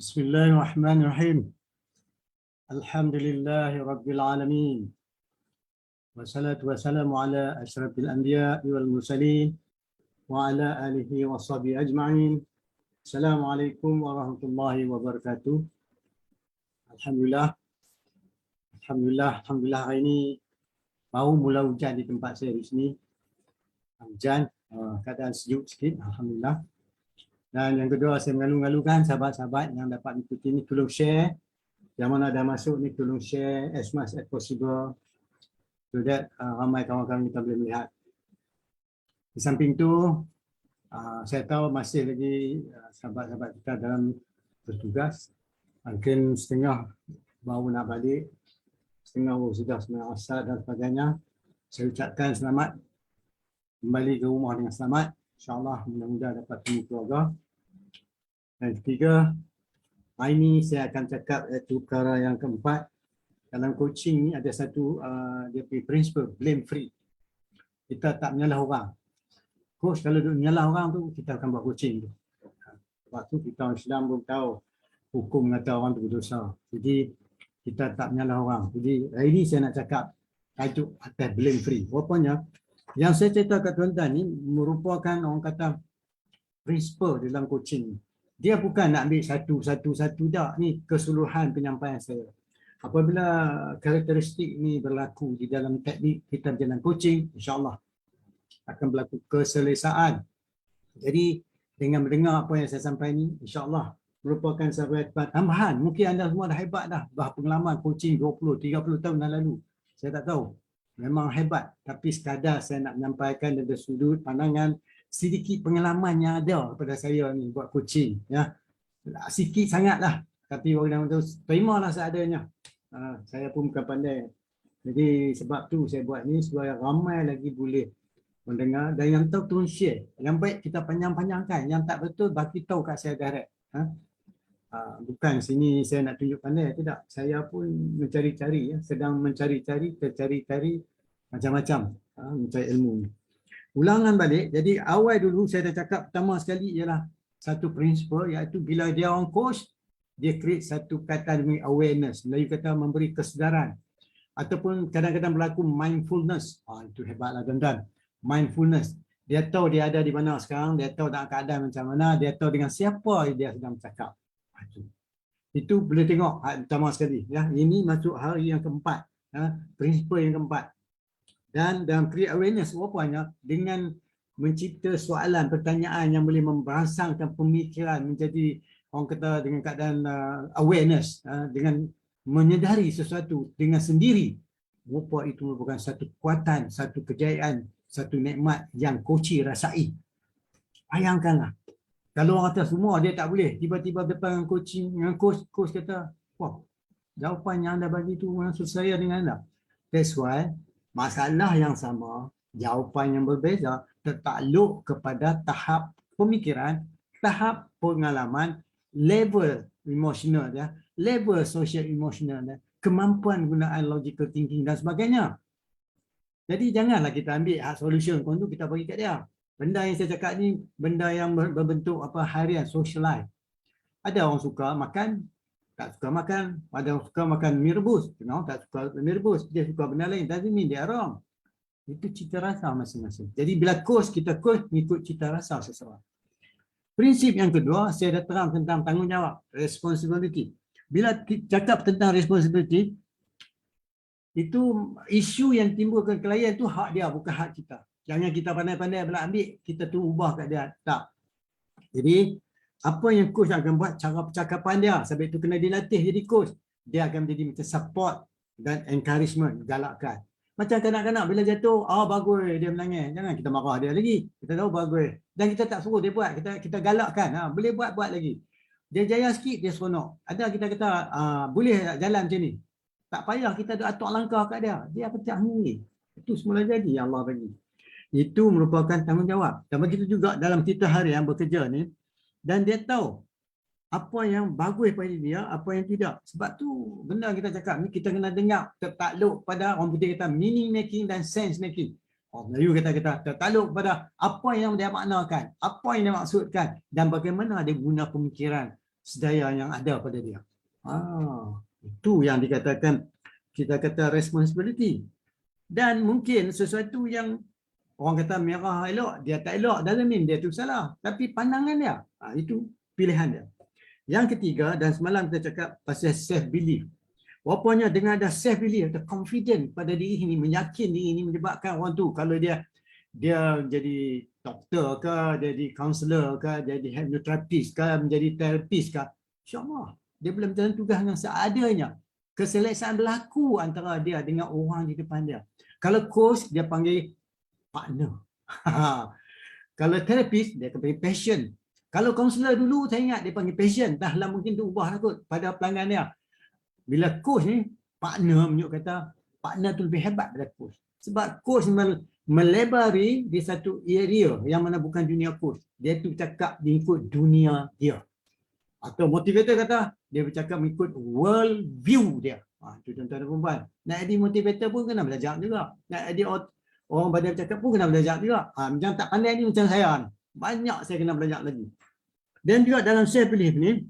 Bismillahirrahmanirrahim. Alhamdulillahi Rabbil Alamin. Wassalatu wassalamu ala asyrafil anbiya'i wal mursalin wa ala alihi wa sahbihi ajma'in. Assalamualaikum warahmatullahi wabarakatuh. Alhamdulillah. Alhamdulillah hari ini baru mula hujan di tempat saya di sini. Hujan, keadaan sejuk sikit, alhamdulillah. Dan yang kedua, saya mengalu-alukan sahabat-sahabat yang dapat mengikuti ini, tolong share. Yang mana dah masuk ni, tolong share as much as possible so that ramai kawan-kawan kita boleh melihat. Di samping tu, saya tahu masih lagi sahabat-sahabat kita dalam bertugas. Mungkin setengah baru nak balik, setengah baru sudah sembahyang asar dan sebagainya. Saya ucapkan selamat kembali ke rumah dengan selamat. InsyaAllah mudah-mudahan dapat temu keluarga. Dan ketiga, hari ini saya akan cakap iaitu perkara yang keempat. Dalam coaching ni ada satu dia punya prinsipal, blame free. Kita tak menyalah orang. Coach kalau duk menyalah orang tu, kita akan buat coaching tu. Sebab tu kita orang Islam pun tahu hukum mengata orang tu berdosa. Jadi kita tak menyalah orang. Jadi hari ini saya nak cakap tajuk atas blame free. Rupanya yang saya cerita kat tuan-tuan ni merupakan orang kata prinsipal dalam coaching. Dia bukan nak ambil satu-satu dah. Ni keseluruhan penyampaian saya. Apabila karakteristik ni berlaku di dalam teknik kita berjalan coaching, insyaAllah akan berlaku keselesaan. Jadi dengan mendengar apa yang saya sampaikan ni, insyaAllah merupakan satu tambahan. Mungkin anda semua dah hebat dah. Pengalaman coaching 20-30 tahun yang lalu. Saya tak tahu. Memang hebat. Tapi sekadar saya nak menyampaikan dari sudut pandangan sedikit pengalaman yang ada kepada saya ni buat coaching. Ya. Sikit sangatlah. Tapi orang tu terimalah seadanya. Saya pun bukan pandai. Jadi sebab tu saya buat ni supaya ramai lagi boleh mendengar. Dan yang tahu turun share. Yang baik kita panjang-panjangkan. Yang tak betul bagi tahu kat saya direct. Bukan sini saya nak tunjuk pandai. Tidak. Saya pun mencari-cari. Ya. Sedang mencari-cari, tercari-cari macam-macam. Mencari ilmu ni. Ulangan balik. Jadi awal dulu saya dah cakap pertama sekali ialah satu prinsipal iaitu bila dia orang coach, dia create satu kata demi awareness. Melayu kata memberi kesedaran. Ataupun kadang-kadang berlaku mindfulness. Itu hebatlah tuan-tuan. Mindfulness. Dia tahu dia ada di mana sekarang, dia tahu dalam keadaan macam mana, dia tahu dengan siapa dia sedang bercakap. Itu boleh tengok pertama sekali. Ya. Ini masuk hari yang keempat. Prinsipal yang keempat. Dan dalam create awareness rupanya dengan mencipta soalan, pertanyaan yang boleh memberangsangkan pemikiran menjadi orang kata dengan keadaan awareness, dengan menyedari sesuatu dengan sendiri. Rupa itu merupakan satu kekuatan, satu kejayaan, satu nikmat yang coach rasai. Bayangkanlah. Kalau orang kata semua dia tak boleh, tiba-tiba depan coaching, dengan coach kata, wah, jawapan yang anda bagi tu maksud saya dengan anda. That's why masalah yang sama, jawapan yang berbeza tertakluk kepada tahap pemikiran, tahap pengalaman, level emosional dia, level social emotional dia, kemampuan gunaan logical thinking dan sebagainya. Jadi janganlah kita ambil hard solution tu kita bagi kat dia. Benda yang saya cakap ni benda yang berbentuk harian, social life. Ada orang suka makan, tak suka makan. Ada orang suka makan mie rebus, tak suka mie rebus. Dia suka benda lain, doesn't mean dia wrong. Itu cita rasa masing-masing. Jadi bila coach, kita coach mengikut cita rasa seseorang. Prinsip yang kedua, saya dah terang tentang tanggungjawab, responsibility. Bila cakap tentang responsibility, itu isu yang timbulkan klien itu hak dia, bukan hak kita. Jangan kita pandai-pandai pula ambil, kita tu ubah kat dia. Tak. Jadi, apa yang coach akan buat, cara percakapan dia, sebab itu kena dilatih jadi coach. Dia akan menjadi macam support dan encouragement, galakkan. Macam kanak-kanak bila jatuh, bagus dia menangis. Jangan kita marah dia lagi. Kita tahu bagus. Dan kita tak suruh dia buat, kita galakkan. Boleh buat lagi. Dia jaya sikit, dia seronok. Ada kita kata, boleh jalan macam ni. Tak payah kita atur langkah kat dia. Dia pecah sendiri. Itu semula jadi yang Allah bagi. Itu merupakan tanggungjawab. Dan begitu juga dalam kita hari yang bekerja ni. Dan dia tahu apa yang bagus pada dia, apa yang tidak. Sebab tu benda kita cakap ni kita kena dengar tertakluk pada orang putih kata meaning making dan sense making. Orang Melayu kata tertakluk pada apa yang dia maknakan, apa yang dia maksudkan dan bagaimana dia guna pemikiran sedaya yang ada pada dia. Itu yang dikatakan, kita kata responsibility. Dan mungkin sesuatu yang orang kata merah elok, dia tak elok, doesn't mean dia tu salah. Tapi pandangan dia, itu pilihan dia. Yang ketiga, dan semalam kita cakap pasal self-belief. Rupanya dengan ada self-belief, ada confident pada diri ini, meyakin diri ini, menyebabkan orang tu kalau dia jadi doktor ke, jadi kaunselor ke, jadi hypnotherapist ke, menjadi terapis ke, insyaAllah dia boleh menjalankan tugas dengan seadanya. Keselesaan berlaku antara dia dengan orang di depan dia. Kalau coach, dia panggil partner. Kalau terapis, dia akan panggil patient. Kalau kaunselor dulu, saya ingat dia panggil patient. Dah lah mungkin tu ubah lah kot pada pelanggan dia. Bila coach ni, partner menyuk kata, partner tu lebih hebat daripada coach. Sebab coach melebari di satu area yang mana bukan dunia coach. Dia tu cakap mengikut dunia dia. Atau motivator kata, dia bercakap mengikut world view dia. Itu tuan-tuan dan perempuan. Nak jadi motivator pun kena belajar juga. Nak jadi orang badai bercakap pun kena belajar juga. Macam tak pandai ni macam saya. Banyak saya kena belajar lagi. Dan juga dalam self-belief ni,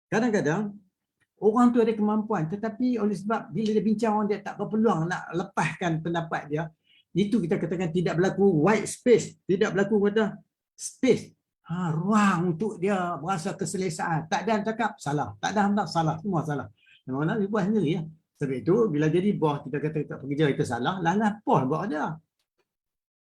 kadang-kadang orang tu ada kemampuan, tetapi oleh sebab bila dia bincang orang dia tak berpeluang nak lepaskan pendapat dia, itu kita katakan tidak berlaku white space, tidak berlaku kata space, ruang untuk dia berasa keselesaan. Tak ada yang cakap salah, tak ada yang salah, semua salah. Memang nak buat sendiri ya. Sebab itu bila jadi bos kita kata kita pekerja kita salah, lah bos buat dia.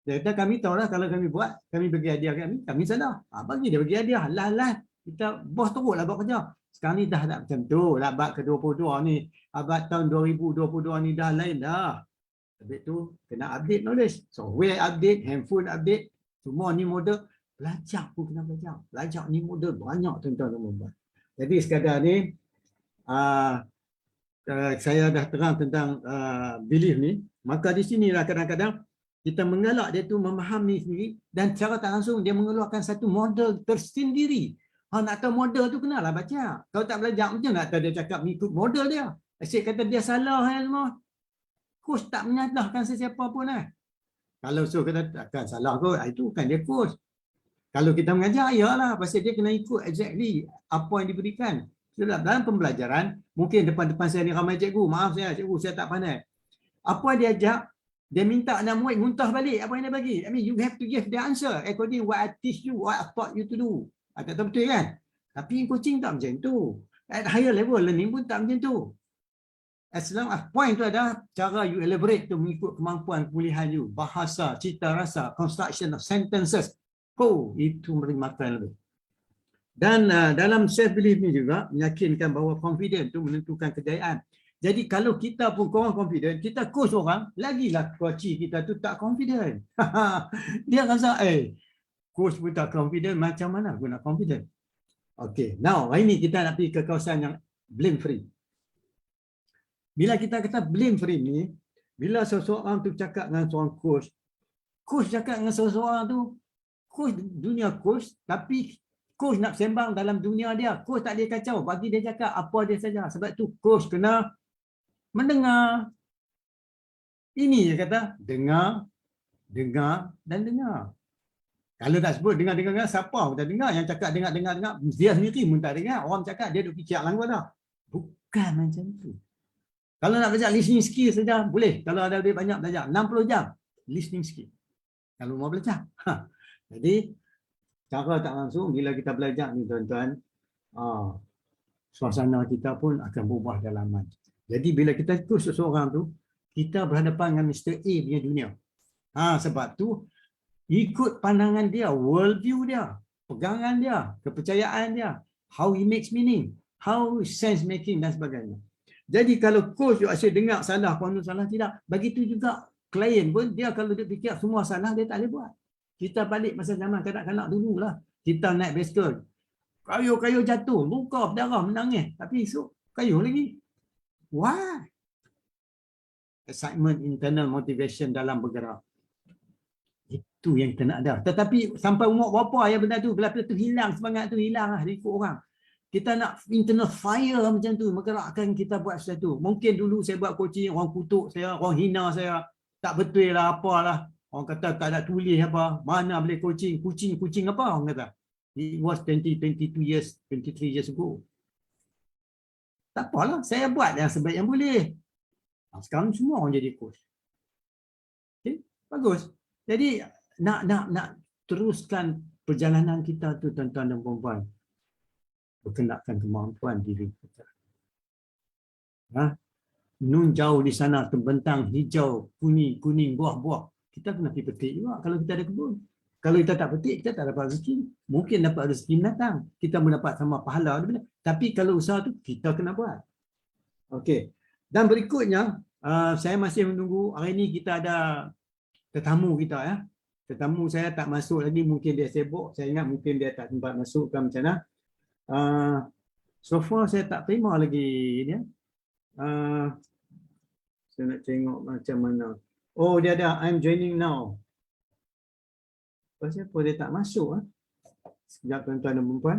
Dia kata kami tahulah kalau kami buat, kami bagi hadiah kami salah. Bagi dia bagi hadiah, lah kita bos teruklah buat kerja. Sekarang ni dah tak macam tu. Abad ke-22 ni, abad tahun 2022 ni dah lain dah. Habis tu, kena update knowledge. Software update, handphone update. Semua ni model. Belajar pun kena belajar. Belajar ni model banyak tuan-tuan dan puan-puan. Jadi sekadar ni, saya dah terang tentang belief ni. Maka di sinilah kadang-kadang kita mengelak dia tu memahami sendiri dan secara tak langsung dia mengeluarkan satu model tersendiri. Nak tahu model tu kenalah baca. Kalau tak belajar macam nak tahu dia cakap mengikut model dia. Asyik kata dia salah semua. Coach tak menyalahkan sesiapa pun Kalau so kata takkan salah kot, itu kan dia coach. Kalau kita mengajar, iyalah pasal dia kena ikut exactly apa yang diberikan. Sebab dalam pembelajaran, mungkin depan-depan saya ni ramai cikgu, maaf cikgu saya tak pandai. Apa dia ajak? Dia minta anak murid muntah balik apa yang dia bagi. I mean, you have to give the answer according what I teach you, what I taught you to do. Tak tahu betul kan? Tapi coaching tak macam tu. At higher level learning pun tak macam tu. As long as point tu ada cara you elaborate tu mengikut kemampuan kepulihan you. Bahasa, cita rasa, construction of sentences. Itu meremakan lebih. Dan dalam self-belief ni juga meyakinkan bahawa confident tu menentukan kejayaan. Jadi kalau kita pun korang confident, kita coach orang, lagilah coach kita tu tak confident. Dia rasa, coach pun tak confident, macam mana aku nak confident? Okay, now hari ni kita nak pergi ke kawasan yang blame free. Bila kita kata blame free ni, bila seseorang tu cakap dengan seorang coach cakap dengan seseorang tu, coach dunia coach, tapi coach nak sembang dalam dunia dia. Coach tak boleh kacau, bagi dia cakap apa dia saja. Sebab tu coach kena mendengar. Ini dia kata, dengar dan dengar. Kalau tak sebut dengar, siapa pun tak dengar. Yang cakap dengar, dia sendiri pun tak dengar. Orang cakap, dia duk fikir langgar dah. Bukan macam tu. Kalau nak belajar listening skill saja, boleh. Kalau ada duit banyak belajar. 60 jam listening skill. Kalau mau belajar. Jadi, cara tak langsung, bila kita belajar ni tuan-tuan, suasana kita pun akan berubah dalaman. Jadi, bila kita ikut seseorang tu, kita berhadapan dengan Mr. A punya dunia. Sebab tu, ikut pandangan dia, world view dia, pegangan dia, kepercayaan dia, how he makes meaning, how sense making dan sebagainya. Jadi kalau coach asyik dengar salah, konon salah tidak, begitu juga klien pun, dia kalau dia fikir semua salah, dia tak boleh buat. Kita balik masa zaman kanak-kanak dulu lah. Kita naik basikal, kayu jatuh, luka, berdarah, menangis. Tapi esok, kayu lagi. Why? Excitement, internal motivation dalam bergerak. Itu yang kita nak ada. Tetapi sampai umur berapa ya benda tu, bila tu hilang, semangat tu hilang lah, ikut orang. Kita nak internal fire macam tu, menggerakkan kita buat sesuatu. Mungkin dulu saya buat coaching, orang kutuk saya, orang hina saya, tak betul lah, apalah. Orang kata tak ada tulis apa, mana boleh coaching, kucing apa orang kata. It was 22 years, 23 years ago. Tak apalah, saya buat yang sebaik yang boleh. Sekarang semua orang jadi coach. Okay? Bagus. Jadi nak teruskan perjalanan kita tu, tuan-tuan dan puan-puan. Berkenalkan kemampuan diri kita. Nun jauh di sana terbentang hijau, kuning, buah-buah. Kita kena pergi petik juga kalau kita ada kebun. Kalau kita tak petik, kita tak dapat rezeki. Mungkin dapat rezeki mendatang. Kita mendapat sama pahala. Tapi kalau usaha tu, kita kena buat. Okey. Dan berikutnya, saya masih menunggu. Hari ini kita ada tetamu kita. Ya. Tetamu saya tak masuk lagi. Mungkin dia sibuk. Saya ingat mungkin dia tak sempat masuk ke macam mana. So far saya tak terima lagi dia. Saya nak tengok macam mana. Oh, dia ada. I'm joining now. Pasal apa dia tak masuk? Sekejap tuan-tuan dan puan-puan.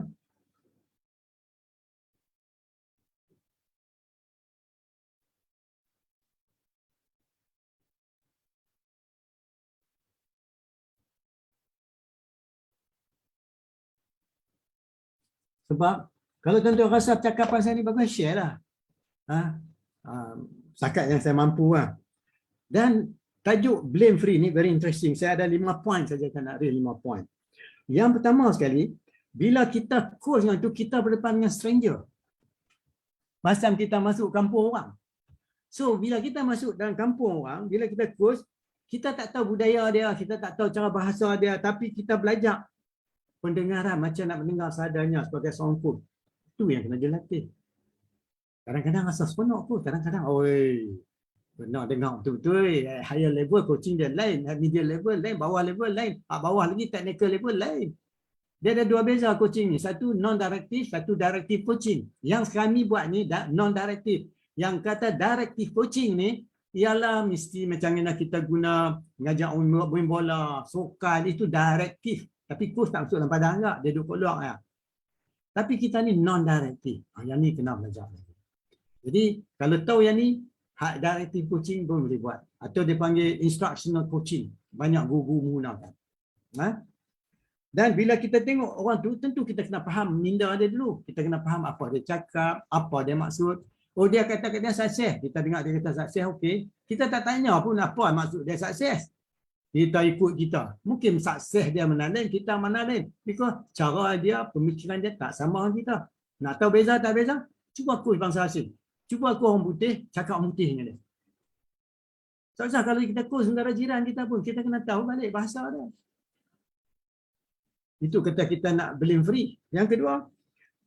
Sebab kalau tuan-tuan rasa cakapan saya ni bagus, share lah. Setakat yang saya mampu lah. Dan tajuk blame free ni very interesting. Saya ada 5 point saja kan, nak read 5 point. Yang pertama sekali, bila kita coach dengan tu, kita berdepan dengan stranger. Macam kita masuk kampung orang. So bila kita masuk dalam kampung orang, bila kita coach, kita tak tahu budaya dia, kita tak tahu cara bahasa dia, tapi kita belajar pendengaran macam nak mendengar seadanya sebagai seorang coach. Itu yang kena dilatih. Kadang-kadang rasa seronok pun, kadang-kadang oi, nak dengar betul-betul, higher level coaching dia lain, middle level lain, bawah level lain, bawah lagi technical level lain. Dia ada dua beza coaching ni, satu non-directive, satu directive coaching. Yang kami buat ni non-directive. Yang kata directive coaching ni, ialah mesti macam mana kita guna mengajak main bola, sukan, itu directive. Tapi coach tak masuk dalam padang tak, dia duduk keluar ya. Tapi kita ni non-directive. Yang ni kena belajar. Jadi kalau tahu yang ni, directive coaching pun boleh buat. Atau dia panggil instructional coaching. Banyak guru-guru menggunakan. Dan bila kita tengok orang tu, tentu kita kena faham minda dia dulu. Kita kena faham apa dia cakap, apa dia maksud. Oh, dia kata dia sukses. Kita dengar dia kata sukses, okey. Kita tak tanya pun apa maksud dia sukses. Kita ikut kita. Mungkin sukses dia mana lain, kita mana lain. Because cara dia, pemikiran dia tak sama dengan kita. Nak tahu beza tak beza? Cuba coach bangsa asing. Cuba aku orang putih, cakap orang putih dengan dia. Soalnya kalau kita coach negara jiran kita pun, kita kena tahu balik bahasa dia. Itu kata kita nak blame free. Yang kedua,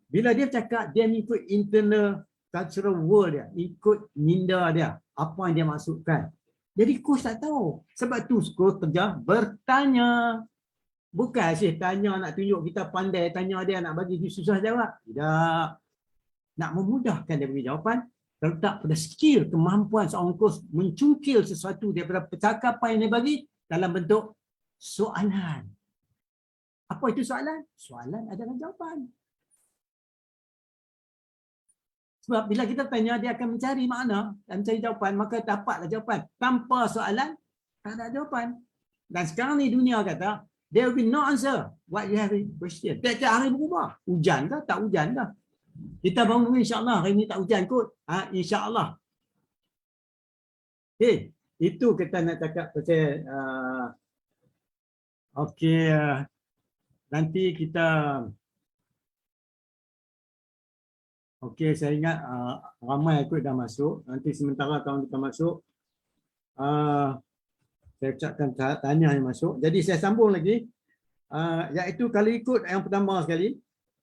bila dia cakap, dia ikut internal cultural world dia, ikut minda dia, apa yang dia maksudkan. Jadi coach tak tahu. Sebab tu coach kerja bertanya. Bukan asyik tanya nak tunjuk kita pandai, tanya dia nak bagi dia susah jawab. Tidak. Nak memudahkan dia bagi jawapan, terletak pada skill, kemampuan seorang coach mencungkil sesuatu daripada percakapan yang dia bagi dalam bentuk soalan. Apa itu soalan? Soalan adalah jawapan. Sebab bila kita tanya, dia akan mencari makna dan mencari jawapan, maka dapatlah jawapan. Tanpa soalan, tak ada jawapan. Dan sekarang ni dunia kata, there will be no answer what you have in question. Tiap-tiap hari berubah. Hujan ke? Tak hujan ke? Kita bangun insya-Allah hari ni tak hujan kot. Insya-Allah. Okey, itu kita nak cakap pasal okey, nanti kita okey, saya ingat ramai ikut dah masuk. Nanti sementara kawan kita masuk, saya ucapkan tanya yang masuk. Jadi saya sambung lagi, iaitu kalau ikut yang pertama sekali,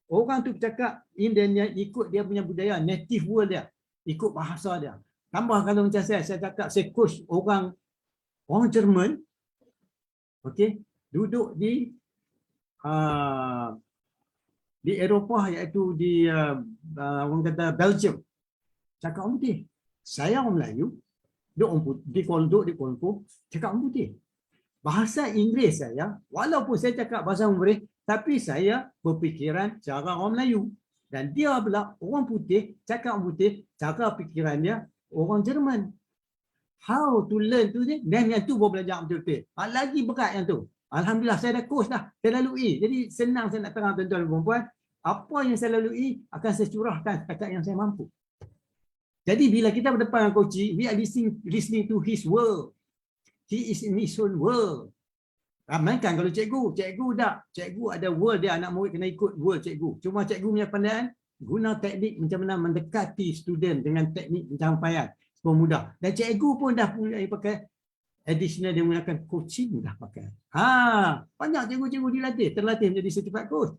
orang tu bercakap Indian, ikut dia punya budaya, native world dia, ikut bahasa dia. Tambah kalau macam saya cakap saya coach orang Jerman, okey, duduk di Eropah, iaitu di orang kata Belgium. Cakap orang putih. Saya orang Melayu, duduk di Kuala Lumpur, cakap orang putih. Bahasa Inggeris saya, walaupun saya cakap bahasa Inggeris, tapi saya berfikiran cara orang Melayu. Dan dia pula orang putih, cakap orang putih, cara fikiran dia orang Jerman. How to learn tu dia, dan yang tu baru belajar betul-betul. Lagi berat yang tu. Alhamdulillah saya dah course dah, saya lalui. Jadi senang saya nak terang tuan-tuan dan puan, apa yang saya lalui akan saya curahkan setakat yang saya mampu. Jadi bila kita berdepan dengan coach, we are listening to his world. He is in his own world. Ramaikan kalau cikgu ada world dia, anak murid kena ikut world cikgu. Cuma cikgu punya pandaian guna teknik macam mana mendekati student dengan teknik pencapaian supaya mudah. Dan cikgu pun dah pakai additional, dia menggunakan coaching dah pakai. Banyak cikgu-cikgu terlatih menjadi certified coach.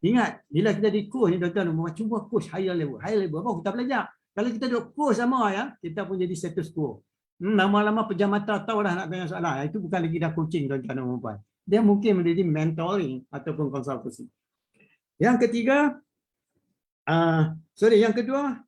Ingat, bila kita di coach ni tuan-tuan, cuba coach higher level. Apa kita belajar? Kalau kita duduk coach sama ya, kita pun jadi status quo. Lama-lama pejam mata tahu dah nak tanya soalan. Itu bukan lagi dah coaching tuan-tuan dan puan. Dia mungkin menjadi mentoring ataupun konsultasi. Yang ketiga, yang kedua,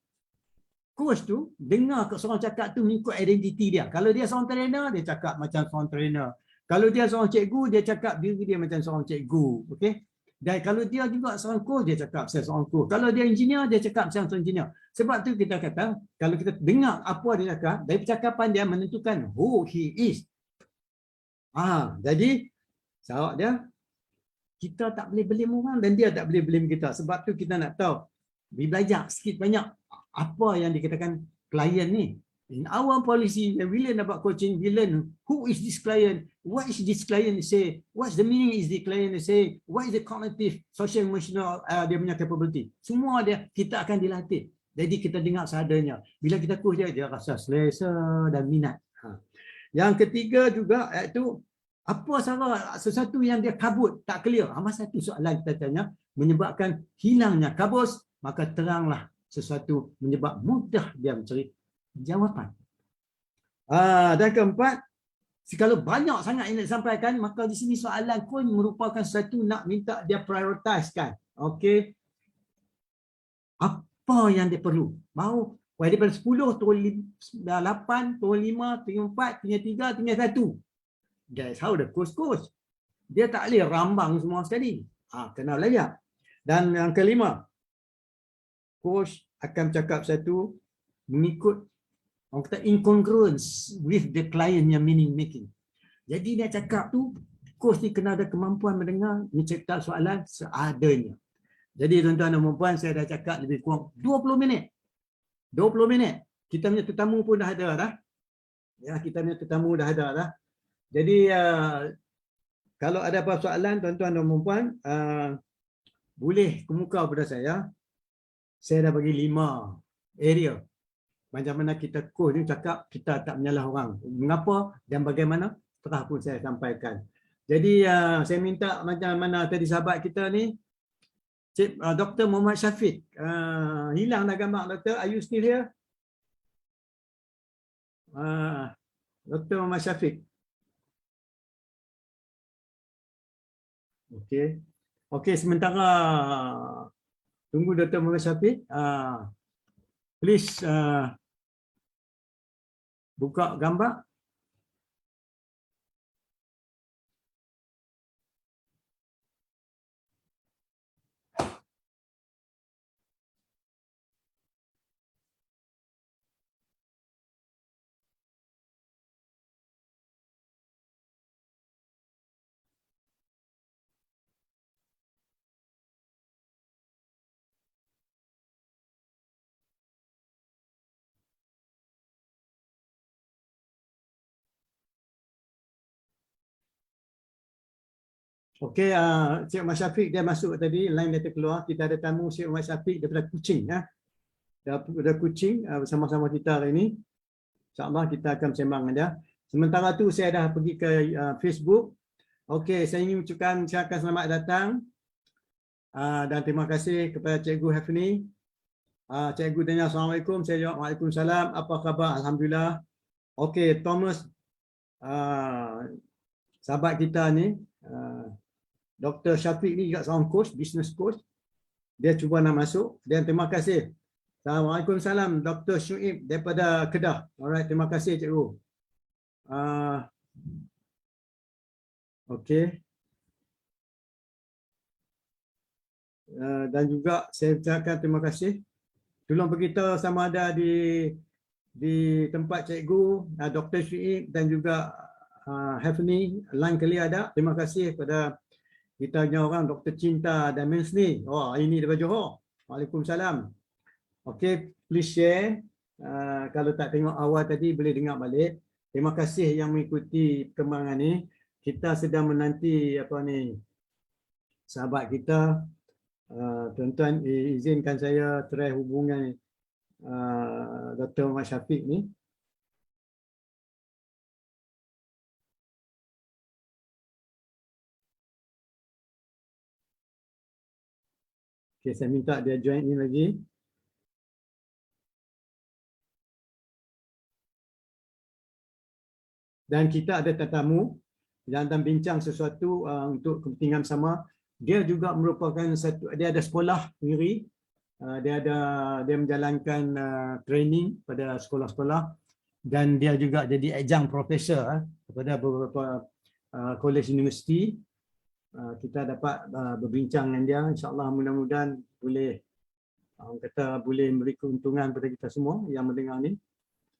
coach tu dengar seorang cakap tu mengikut identiti dia. Kalau dia seorang trainer, dia cakap macam seorang trainer. Kalau dia seorang cikgu, dia cakap diri dia macam seorang cikgu. Okey? Dan kalau dia juga seorang coach, dia cakap saya seorang coach. Kalau dia engineer, dia cakap saya seorang engineer. Sebab tu kita kata, kalau kita dengar apa dia cakap, dari percakapan dia menentukan who he is. Jadi, jawab dia, kita tak boleh blame orang dan dia tak boleh blame kita. Sebab tu kita nak tahu, belajar sikit banyak apa yang dikatakan klien ni. In our policy, we learn about coaching, we learn who is this client, what is this client say, what's the meaning is the client say, what is the cognitive, social, emotional, dia punya capability. Semua dia, kita akan dilatih. Jadi kita dengar seadanya. Bila kita coach dia rasa selesa dan minat. Yang ketiga juga, iaitu apa sesuatu yang dia kabut, tak clear. Masa satu soalan kita tanya, menyebabkan hilangnya kabus, maka teranglah sesuatu menyebab mudah dia mencari jawapan. Dan keempat, kalau banyak sangat yang nak disampaikan, maka di sini soalan pun merupakan sesuatu nak minta dia prioritaskan. Okey. Apa yang dia perlu? Mau daripada 10, turun 8, turun 5, tinggal 4, tinggal 3, tinggal 1. That's how the coach. Dia tak boleh rambang semua sekali. Kena belajar. Dan yang kelima, coach akan cakap satu mengikut orang kata incongruence with the client yang meaning making. Jadi dia cakap tu, coach ni kena ada kemampuan mendengar, mencipta soalan seadanya. Jadi tuan-tuan dan puan, saya dah cakap lebih kurang 20 minit. 20 minit. Kita punya tetamu pun dah ada dah. Ya, kita punya tetamu dah ada dah. Jadi kalau ada apa soalan tuan-tuan dan puan, boleh kemuka pada saya. Saya dah bagi 5 area. Macam mana kita coach ni cakap kita tak menyalah orang. Mengapa dan bagaimana telah pun saya sampaikan. Jadi saya minta macam mana tadi sahabat kita ni, Dr. Muhammad Syafiq. Hilang dah gambar doktor. Are you still here? Dr. Muhammad Syafiq. Okey. Okey, sementara tunggu Dr. Muhammad Syafiq. Please buka gambar. Okey, Cik Umar Syafiq dia masuk tadi, line dia terkeluar. Kita ada tamu Cik Umar Syafiq daripada Kuching. Daripada Kuching bersama-sama kita hari ini. InsyaAllah kita akan bersembang dengan dia. Sementara tu saya dah pergi ke Facebook. Okey, saya ingin ucapkan selamat datang. Dan terima kasih kepada Cikgu Hafni. Cikgu tanya Assalamualaikum, saya jawab Waalaikumsalam. Apa khabar? Alhamdulillah. Okey, Thomas, sahabat kita ni, Dr. Syafiq ni juga seorang coach, business coach. Dia cuba nak masuk. Dan terima kasih. Waalaikumsalam, Dr. Syuib daripada Kedah. Alright, terima kasih cikgu. Okey. Dan juga saya ucapkan terima kasih. Tolong beritahu sama ada di tempat cikgu, Dr. Syuib dan juga Hafni, line clear ada. Terima kasih kepada kita punya orang Dr. Cinta dan Mensni. Oh, ini daripada Johor. Waalaikumsalam. Okey, please share. Kalau tak tengok awal tadi boleh dengar balik. Terima kasih yang mengikuti perkembangan ni. Kita sedang menanti apa ni, sahabat kita. Tuan-tuan izinkan saya try hubungan Dr. Muhammad Syafiq ni. Okay, saya minta dia join in lagi. Dan kita ada tetamu yang akan bincang sesuatu untuk kepentingan sama. Dia juga merupakan satu, dia ada sekolah sendiri. Dia menjalankan training pada sekolah-sekolah dan dia juga jadi adjunct profesor kepada beberapa college universiti. Kita dapat berbincang dengan dia, insya-Allah mudah-mudahan boleh boleh memberi keuntungan kepada kita semua yang mendengar ni.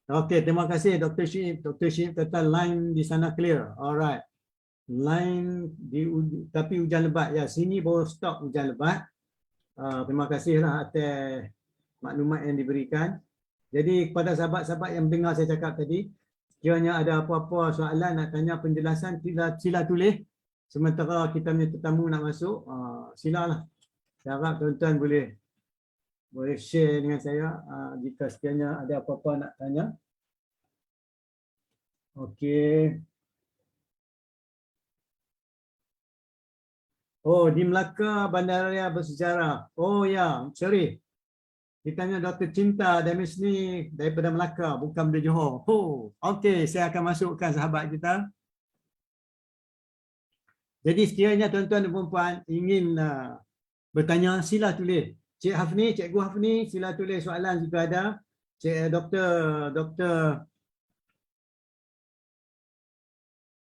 Okey, terima kasih Dr. Syib. Dr. Syib kata line di sana clear. Alright. Line tapi hujan lebat ya. Sini baru stop hujan lebat. Terima kasihlah atas maklumat yang diberikan. Jadi kepada sahabat-sahabat yang mendengar saya cakap tadi, sekiranya ada apa-apa soalan nak tanya penjelasan, sila tulis. Sementara kita punya tetamu nak masuk, silalah. Saya harap tuan-tuan boleh share dengan saya jika sekiranya ada apa-apa nak tanya. Okey. Oh, di Melaka bandaraya bersejarah. Oh ya, sorry. Kita tanya Dr. Cinta Demis ni daripada Melaka, bukan dari Johor. Oh, okey, saya akan masukkan sahabat kita. Jadi sekiranya tuan-tuan dan puan-puan ingin bertanya, sila tulis. Cik Hafni, Cikgu Hafni, sila tulis soalan jika ada. Cik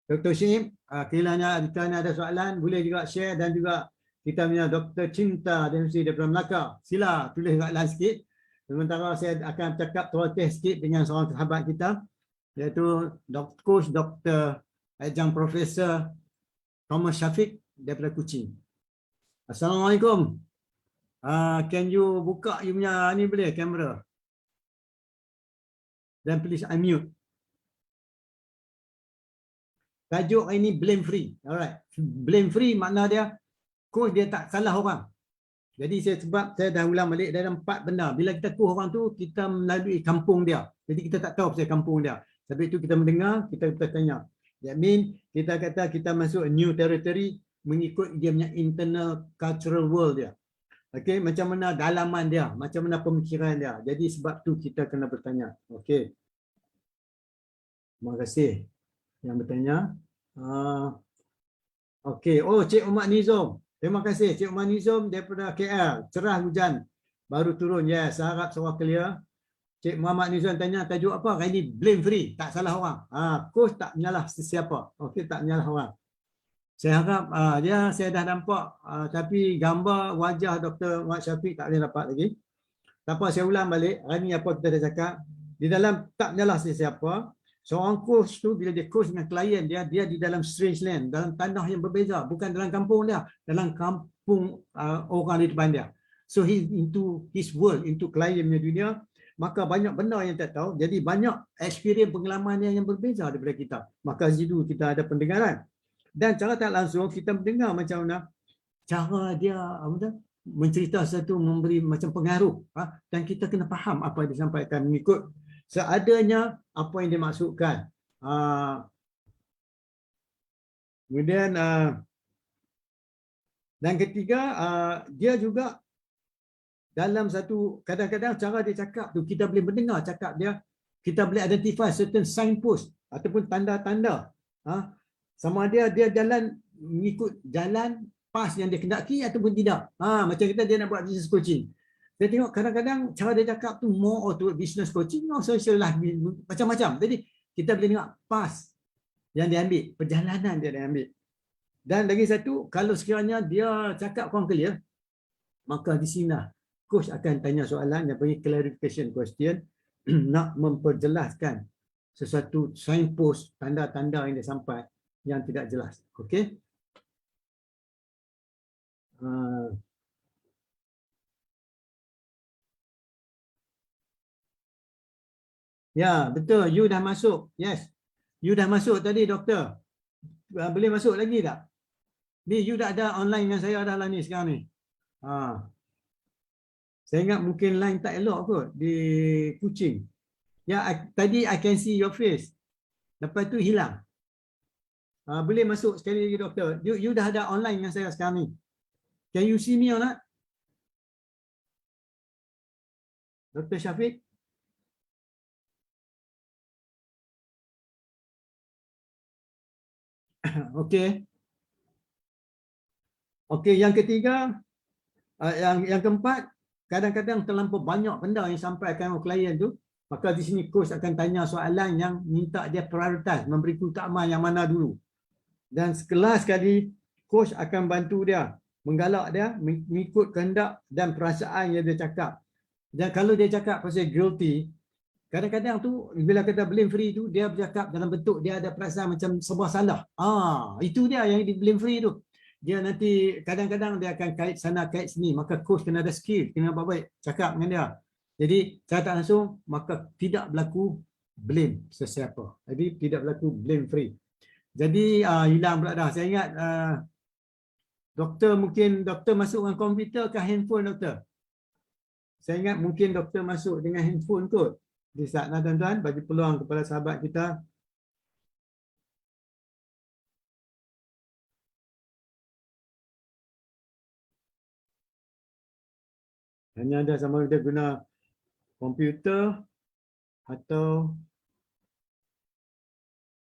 Dr. Syib, kiranya jika ada soalan, boleh juga share dan juga kita punya Dr. Cinta dan mesti daripada Melaka. Sila tulis soalan sikit. Sementara saya akan cakap teroteh sikit dengan seorang sahabat kita, iaitu Coach Dr. Adjunct Profesor Thomas Syafiq daripada Kuching. Assalamualaikum. Can you buka you punya ni boleh kamera? Dan please unmute. Tajuk ini blame free. Alright. Blame free makna dia coach dia tak salah orang. Jadi sebab saya dah ulang balik dalam 4 benda. Bila kita coach orang tu, kita melalui kampung dia. Jadi kita tak tahu pasal kampung dia. Sebab itu kita mendengar, kita tanya. That mean kita kata kita masuk new territory mengikut dia punya internal cultural world dia. Okey, macam mana dalaman dia, macam mana pemikiran dia. Jadi sebab tu kita kena bertanya. Okey. Terima kasih yang bertanya. Okey, oh Cik Umar Nizam. Terima kasih Cik Umar Nizam daripada KL. Cerah hujan baru turun. Yes, harap suara clear. Cik Muhammad Nizam tanya tajuk apa? Kali ini blame free, tak salah orang. Coach tak menyalah sesiapa. Okey, tak menyalah orang. Saya harap saya dah nampak tapi gambar wajah Dr. Muhammad Syafiq tak boleh dapat lagi. Tak apa, saya ulang balik. Hari ni apa kita dah cakap. Di dalam tak menyalah sesiapa, seorang coach tu bila dia coach dengan klien dia di dalam strange land, dalam tanah yang berbeza, bukan dalam kampung dia, dalam kampung orang di depan dia. So he into his world, into klien punya dunia. Maka banyak benda yang tak tahu. Jadi banyak experience pengalaman yang berbeza daripada kita. Maka situ kita ada pendengaran. Dan cara tak langsung kita mendengar macam mana cara dia mencerita sesuatu memberi macam pengaruh. Dan kita kena faham apa yang disampaikan mengikut seadanya apa yang dimaksudkan. Kemudian dan ketiga dia juga dalam satu kadang-kadang cara dia cakap tu kita boleh mendengar cakap dia, kita boleh identify certain signpost ataupun tanda-tanda sama dia jalan mengikut jalan pas yang dia kendaki ataupun tidak. Macam kita dia nak buat business coaching. Saya tengok kadang-kadang cara dia cakap tu more to business coaching or social life, macam-macam. Jadi kita boleh tengok pas yang dia ambil, perjalanan dia ambil. Dan lagi satu, kalau sekiranya dia cakap kurang clear, maka di sini coach akan tanya soalan yang panggil clarification question, nak memperjelaskan sesuatu signpost, tanda-tanda yang dia sampai yang tidak jelas. Okey. Ya, betul. You dah masuk. Yes. You dah masuk tadi, doktor. Boleh masuk lagi tak? Ni, you dah ada online dengan saya dah lah ni sekarang ni. Saya ingat mungkin line tak elok kot di Kuching. Ya, tadi I can see your face. Lepas tu hilang. Boleh masuk sekali lagi, doktor. You dah ada online dengan saya sekarang ni. Can you see me or not? Dr. Syafiq? Okey. Okey, yang ketiga, yang keempat, kadang-kadang terlampau banyak benda yang sampaikan oleh klien tu, maka di sini coach akan tanya soalan yang minta dia prioritas, memberi keutamaan yang mana dulu. Dan sekelas sekali, coach akan bantu dia, menggalak dia, mengikut kehendak dan perasaan yang dia cakap. Dan kalau dia cakap pasal guilty, kadang-kadang tu bila kata blame free tu, dia bercakap dalam bentuk dia ada perasaan macam sebuah salah. Itu dia yang di blame free tu. Dia nanti kadang-kadang dia akan kait sana kait sini, maka coach kena ada skill, kena baik-baik cakap dengan dia. Jadi cara tak langsung, maka tidak berlaku blame sesiapa. Jadi tidak berlaku blame free. Jadi hilang pula dah. Saya ingat doktor mungkin doktor masuk dengan komputer ke handphone doktor. Saya ingat mungkin doktor masuk dengan handphone kot. Di saat nak tuan-tuan bagi peluang kepada sahabat kita. Hanya ada sama dia guna komputer atau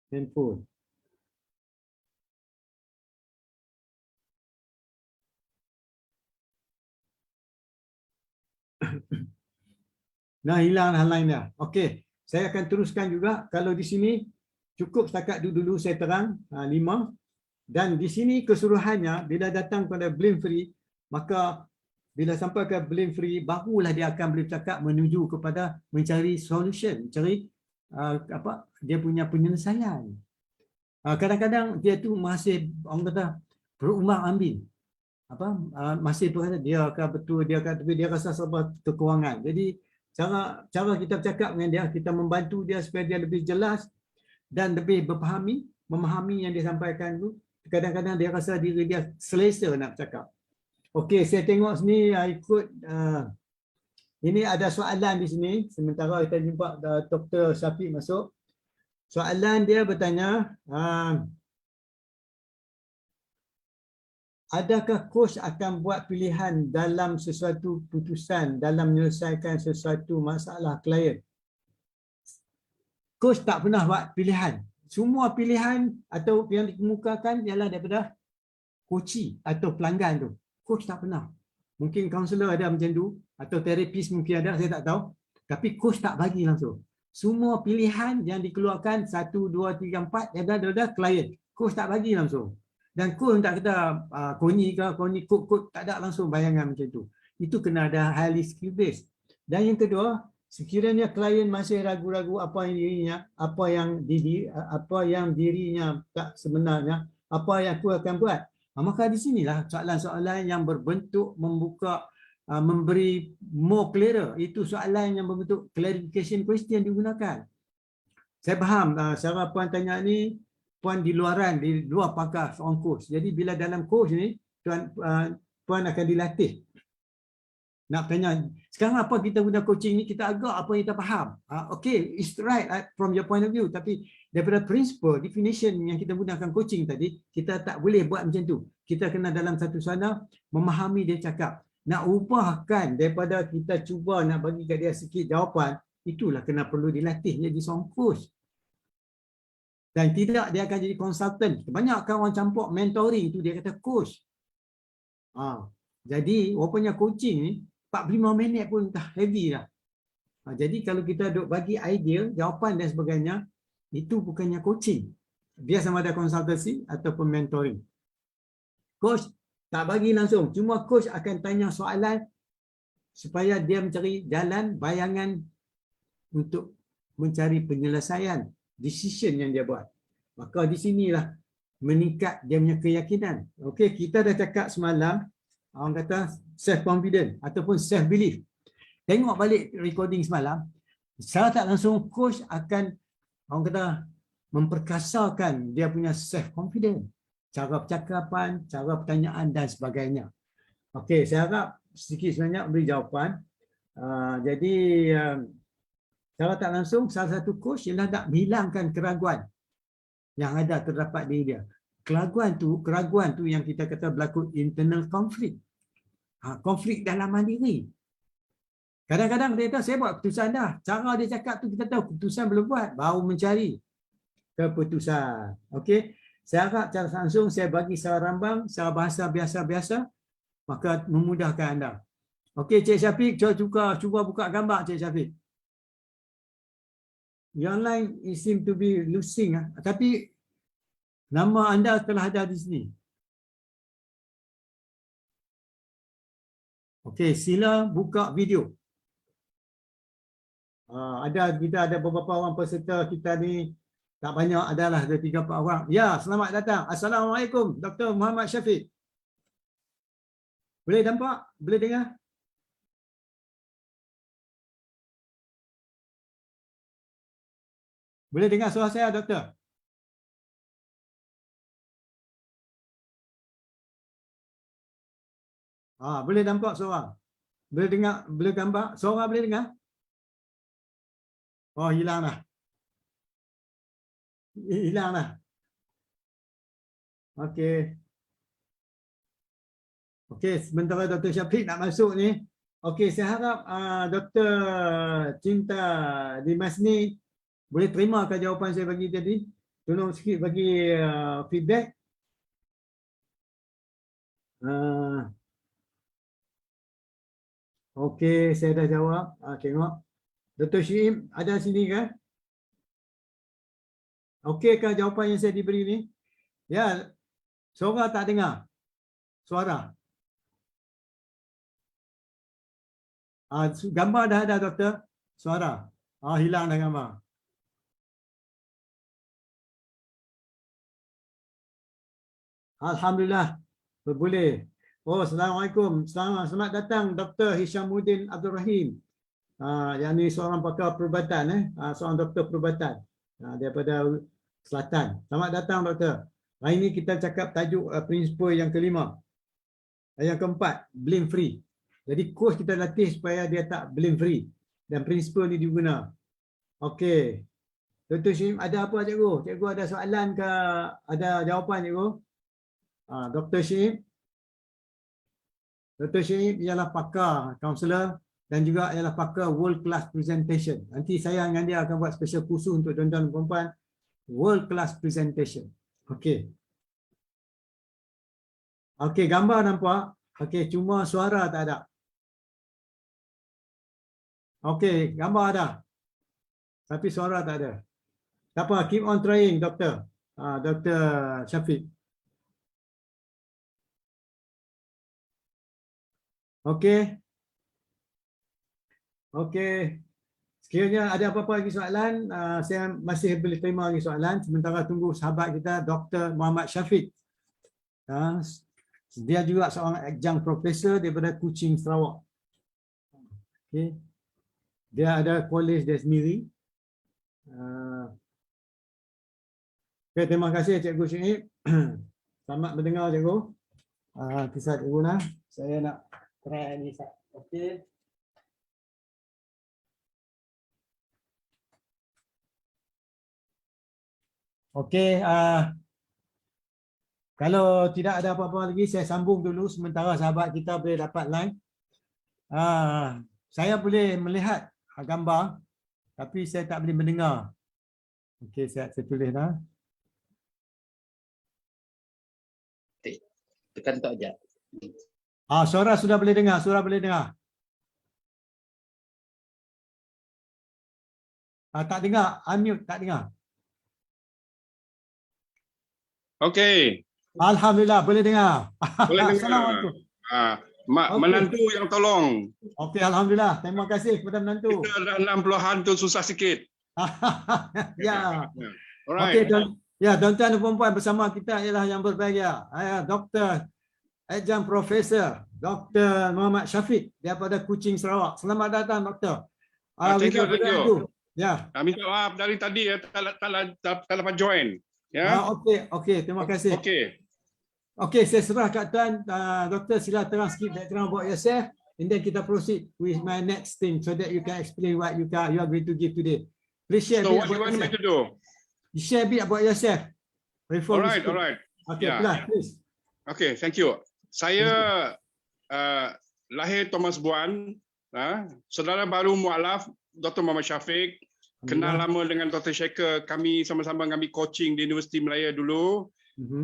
handphone. Nah, hilang hal lain dah. Okey, saya akan teruskan juga. Kalau di sini cukup setakat dulu saya terang 5. Dan di sini keseluruhannya bila datang pada blame free, maka bila sampai ke blame free, barulah dia akan boleh bercakap menuju kepada mencari solution, mencari dia punya penyelesaian. Kadang-kadang dia tu masih orang kata berumah ambing. Masih berkata dia akan betul, dia rasa sebab kekurangan. Jadi cara kita bercakap dengan dia, kita membantu dia supaya dia lebih jelas dan lebih memahami yang dia sampaikan tu. Kadang-kadang dia rasa diri dia selesa nak bercakap. Okey, saya tengok sini ikut ini ada soalan di sini. Sementara kita jumpa Dr. Syafiq masuk. Soalan dia bertanya, adakah coach akan buat pilihan dalam sesuatu putusan dalam menyelesaikan sesuatu masalah klien? Coach tak pernah buat pilihan. Semua pilihan atau yang dikemukakan ialah daripada coach atau pelanggan tu. Coach tak pernah. Mungkin kaunselor ada macam tu atau terapis mungkin ada, saya tak tahu. Tapi coach tak bagi langsung. Semua pilihan yang dikeluarkan 1, 2, 3, 4 daripada klien. Coach tak bagi langsung. Dan coach tak kata koni ke, koni kod tak ada langsung bayangan macam tu. Itu kena ada highly skill based. Dan yang kedua, sekiranya klien masih ragu-ragu apa yang dirinya tak sebenarnya, apa yang aku akan buat. Maka di sinilah soalan-soalan yang berbentuk membuka, memberi more clearer. Itu soalan yang berbentuk clarification question digunakan. Saya faham cara puan tanya ni, puan di luar pakar seorang coach. Jadi bila dalam coach ni, puan akan dilatih. Nak tanya, sekarang apa kita guna coaching ni, kita agak apa yang kita faham. Okay, it's right from your point of view. Tapi daripada principle, definition yang kita gunakan coaching tadi, kita tak boleh buat macam tu. Kita kena dalam satu sana, memahami dia cakap. Nak ubahkan daripada kita cuba nak bagi kat dia sikit jawapan, itulah kena perlu dilatih jadi seorang coach. Dan tidak dia akan jadi konsultan. Kebanyakan orang campur mentoring tu dia kata coach. Jadi rupanya coaching ni 45 minit pun dah heavy dah. Jadi kalau kita duk bagi idea, jawapan dan sebagainya, itu bukannya coaching. Dia sama ada konsultasi ataupun mentoring. Coach tak bagi langsung. Cuma coach akan tanya soalan supaya dia mencari jalan bayangan untuk mencari penyelesaian decision yang dia buat. Maka di sinilah meningkat dia punya keyakinan. Okey, kita dah cakap semalam, orang kata self confident ataupun self belief. Tengok balik recording semalam, secara tak langsung coach akan, orang kata, memperkasakan dia punya self confident, cara percakapan, cara pertanyaan dan sebagainya. Okey, saya harap sedikit sebanyak beri jawapan. Jadi secara tak langsung salah satu coach ialah nak menghilangkan keraguan yang ada terdapat di dia. Keraguan tu yang kita kata berlaku internal conflict. Konflik dalam diri. Kadang-kadang dia kata, saya buat keputusan dah. Cara dia cakap tu kita tahu keputusan belum buat, baru mencari keputusan. Okey, saya harap secara langsung saya bagi secara rambang, secara bahasa biasa-biasa, maka memudahkan anda. Okey, Cik Syafiq, cuba buka gambar Cik Syafiq. Yang lain it seem to be losing, tapi nama anda telah ada di sini. Okey, sila buka video. Kita ada beberapa orang peserta kita ni, tak banyak, adalah ada 3-4 orang. Ya, selamat datang. Assalamualaikum Dr. Muhammad Syafiq. Boleh nampak? Boleh dengar? Boleh dengar suara saya, Doktor? Boleh nampak suara? Boleh dengar? Boleh gambar? Suara boleh dengar? Oh, hilang dah. Hilang dah. Okey. Okey, sementara Dr. Syafiq nak masuk ni. Okey, saya harap Dr. Cinta Dimas ni boleh terima ke jawapan saya bagi tadi? Tolong sikit bagi feedback. Okey, saya dah jawab. Tengok. Dr. Syim ada sini kan? Okey ke jawapan yang saya diberi ni? Ya, suara tak dengar? Suara. Gambar dah ada, Doktor? Suara. Hilang dah gambar. Alhamdulillah. Boleh. Assalamualaikum. Selamat datang Dr. Hishamuddin Abdul Rahim. Yang ni seorang pakar perubatan, seorang doktor perubatan daripada Selatan. Selamat datang Doktor. Hari ini kita cakap tajuk prinsipal yang kelima. Yang keempat, blame free. Jadi coach kita latih supaya dia tak blame free. Dan prinsipal ni diguna. Okey. Dr. Syim, ada apa cikgu? Cikgu ada soalan ke? Ada jawapan cikgu? Dr. Syim. Dr. Syim ialah pakar kaunselor dan juga ialah pakar world class presentation. Nanti saya dengan dia akan buat special khusus untuk tuan-tuan dan puan-puan, world class presentation. Okey. Okey, gambar nampak? Okey, cuma suara tak ada. Okey, gambar ada. Tapi suara tak ada. Tak apa, keep on trying, Doktor. Dr. Syafiq. Okey. Okey. Sekiranya ada apa-apa lagi soalan, saya masih boleh terima lagi soalan. Sementara tunggu sahabat kita, Dr. Muhammad Syafiq. Dia juga seorang adjunct profesor daripada Kuching, Sarawak. Okey. Dia ada college dia sendiri. Okay, terima kasih Cikgu Syed. Selamat mendengar Cikgu. Kisah Cikgu lah. Saya nak try ni. Okey. Okey. Kalau tidak ada apa-apa lagi, saya sambung dulu sementara sahabat kita boleh dapat line. Saya boleh melihat gambar, tapi saya tak boleh mendengar. Okey, saya tulis dah. Tekan tak aja. Suara sudah boleh dengar, suara boleh dengar. Tak dengar, unmute, tak dengar. Okey. Alhamdulillah, boleh dengar. Boleh dengar. Assalamualaikum. Menantu yang tolong. Okey, alhamdulillah. Terima kasih kepada menantu. Kita dah 60-an tu susah sikit. Ya. Alright. Okey, ya, tuan-tuan dan puan-puan, bersama kita ialah yang berbahagia. Dr. Adjunct Profesor Dr. Muhammad Syafiq daripada Kuching, Sarawak. Selamat datang, Doktor. Thank you, Without thank further you. ado, ya. Minta maaf dari tadi ya, tak dapat join. Ya. Okey, terima kasih. Okey. Okey, saya serah kat tuan. Doktor, sila terang sikit background about yourself, and then kita proceed with my next thing so that you can explain what you are going to give today. Please share a So bit what do you about want me yourself. to do? You share a bit about yourself before we Alright, speak. alright. Okay, Yeah. please. Okay, thank you. Saya lahir Thomas Buan, saudara baru mualaf Dr. Muhammad Syafiq. Kenal lama dengan Dr. Shekhar, kami sama-sama mengambil coaching di Universiti Malaya dulu.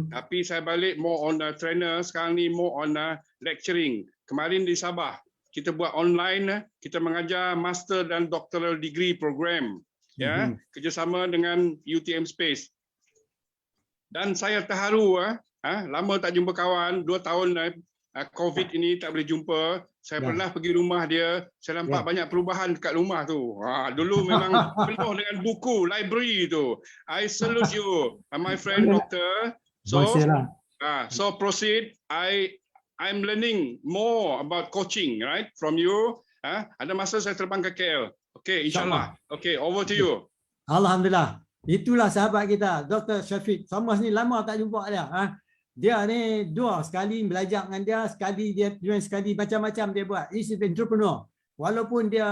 Tapi saya balik more on trainer, sekarang ni more on lecturing. Kemarin di Sabah, kita buat online, kita mengajar master dan doctoral degree program. Ya, kerjasama dengan UTM Space. Dan saya terharu, lama tak jumpa kawan, 2 tahun COVID ini tak boleh jumpa. Saya pernah pergi rumah dia, saya nampak banyak perubahan dekat rumah tu. Dulu memang penuh dengan buku, library tu. I salute you, my friend doctor. So proceed. I'm learning more about coaching, right, from you. Ada masa saya terbang ke KL. Okay, insyaAllah. Okay, over to you. Alhamdulillah. Itulah sahabat kita, Dr. Syafiq. Thomas ni lama tak jumpa dia. Dia ni sekali belajar dengan dia, sekali dia join, sekali macam-macam dia buat. He's an entrepreneur. Walaupun dia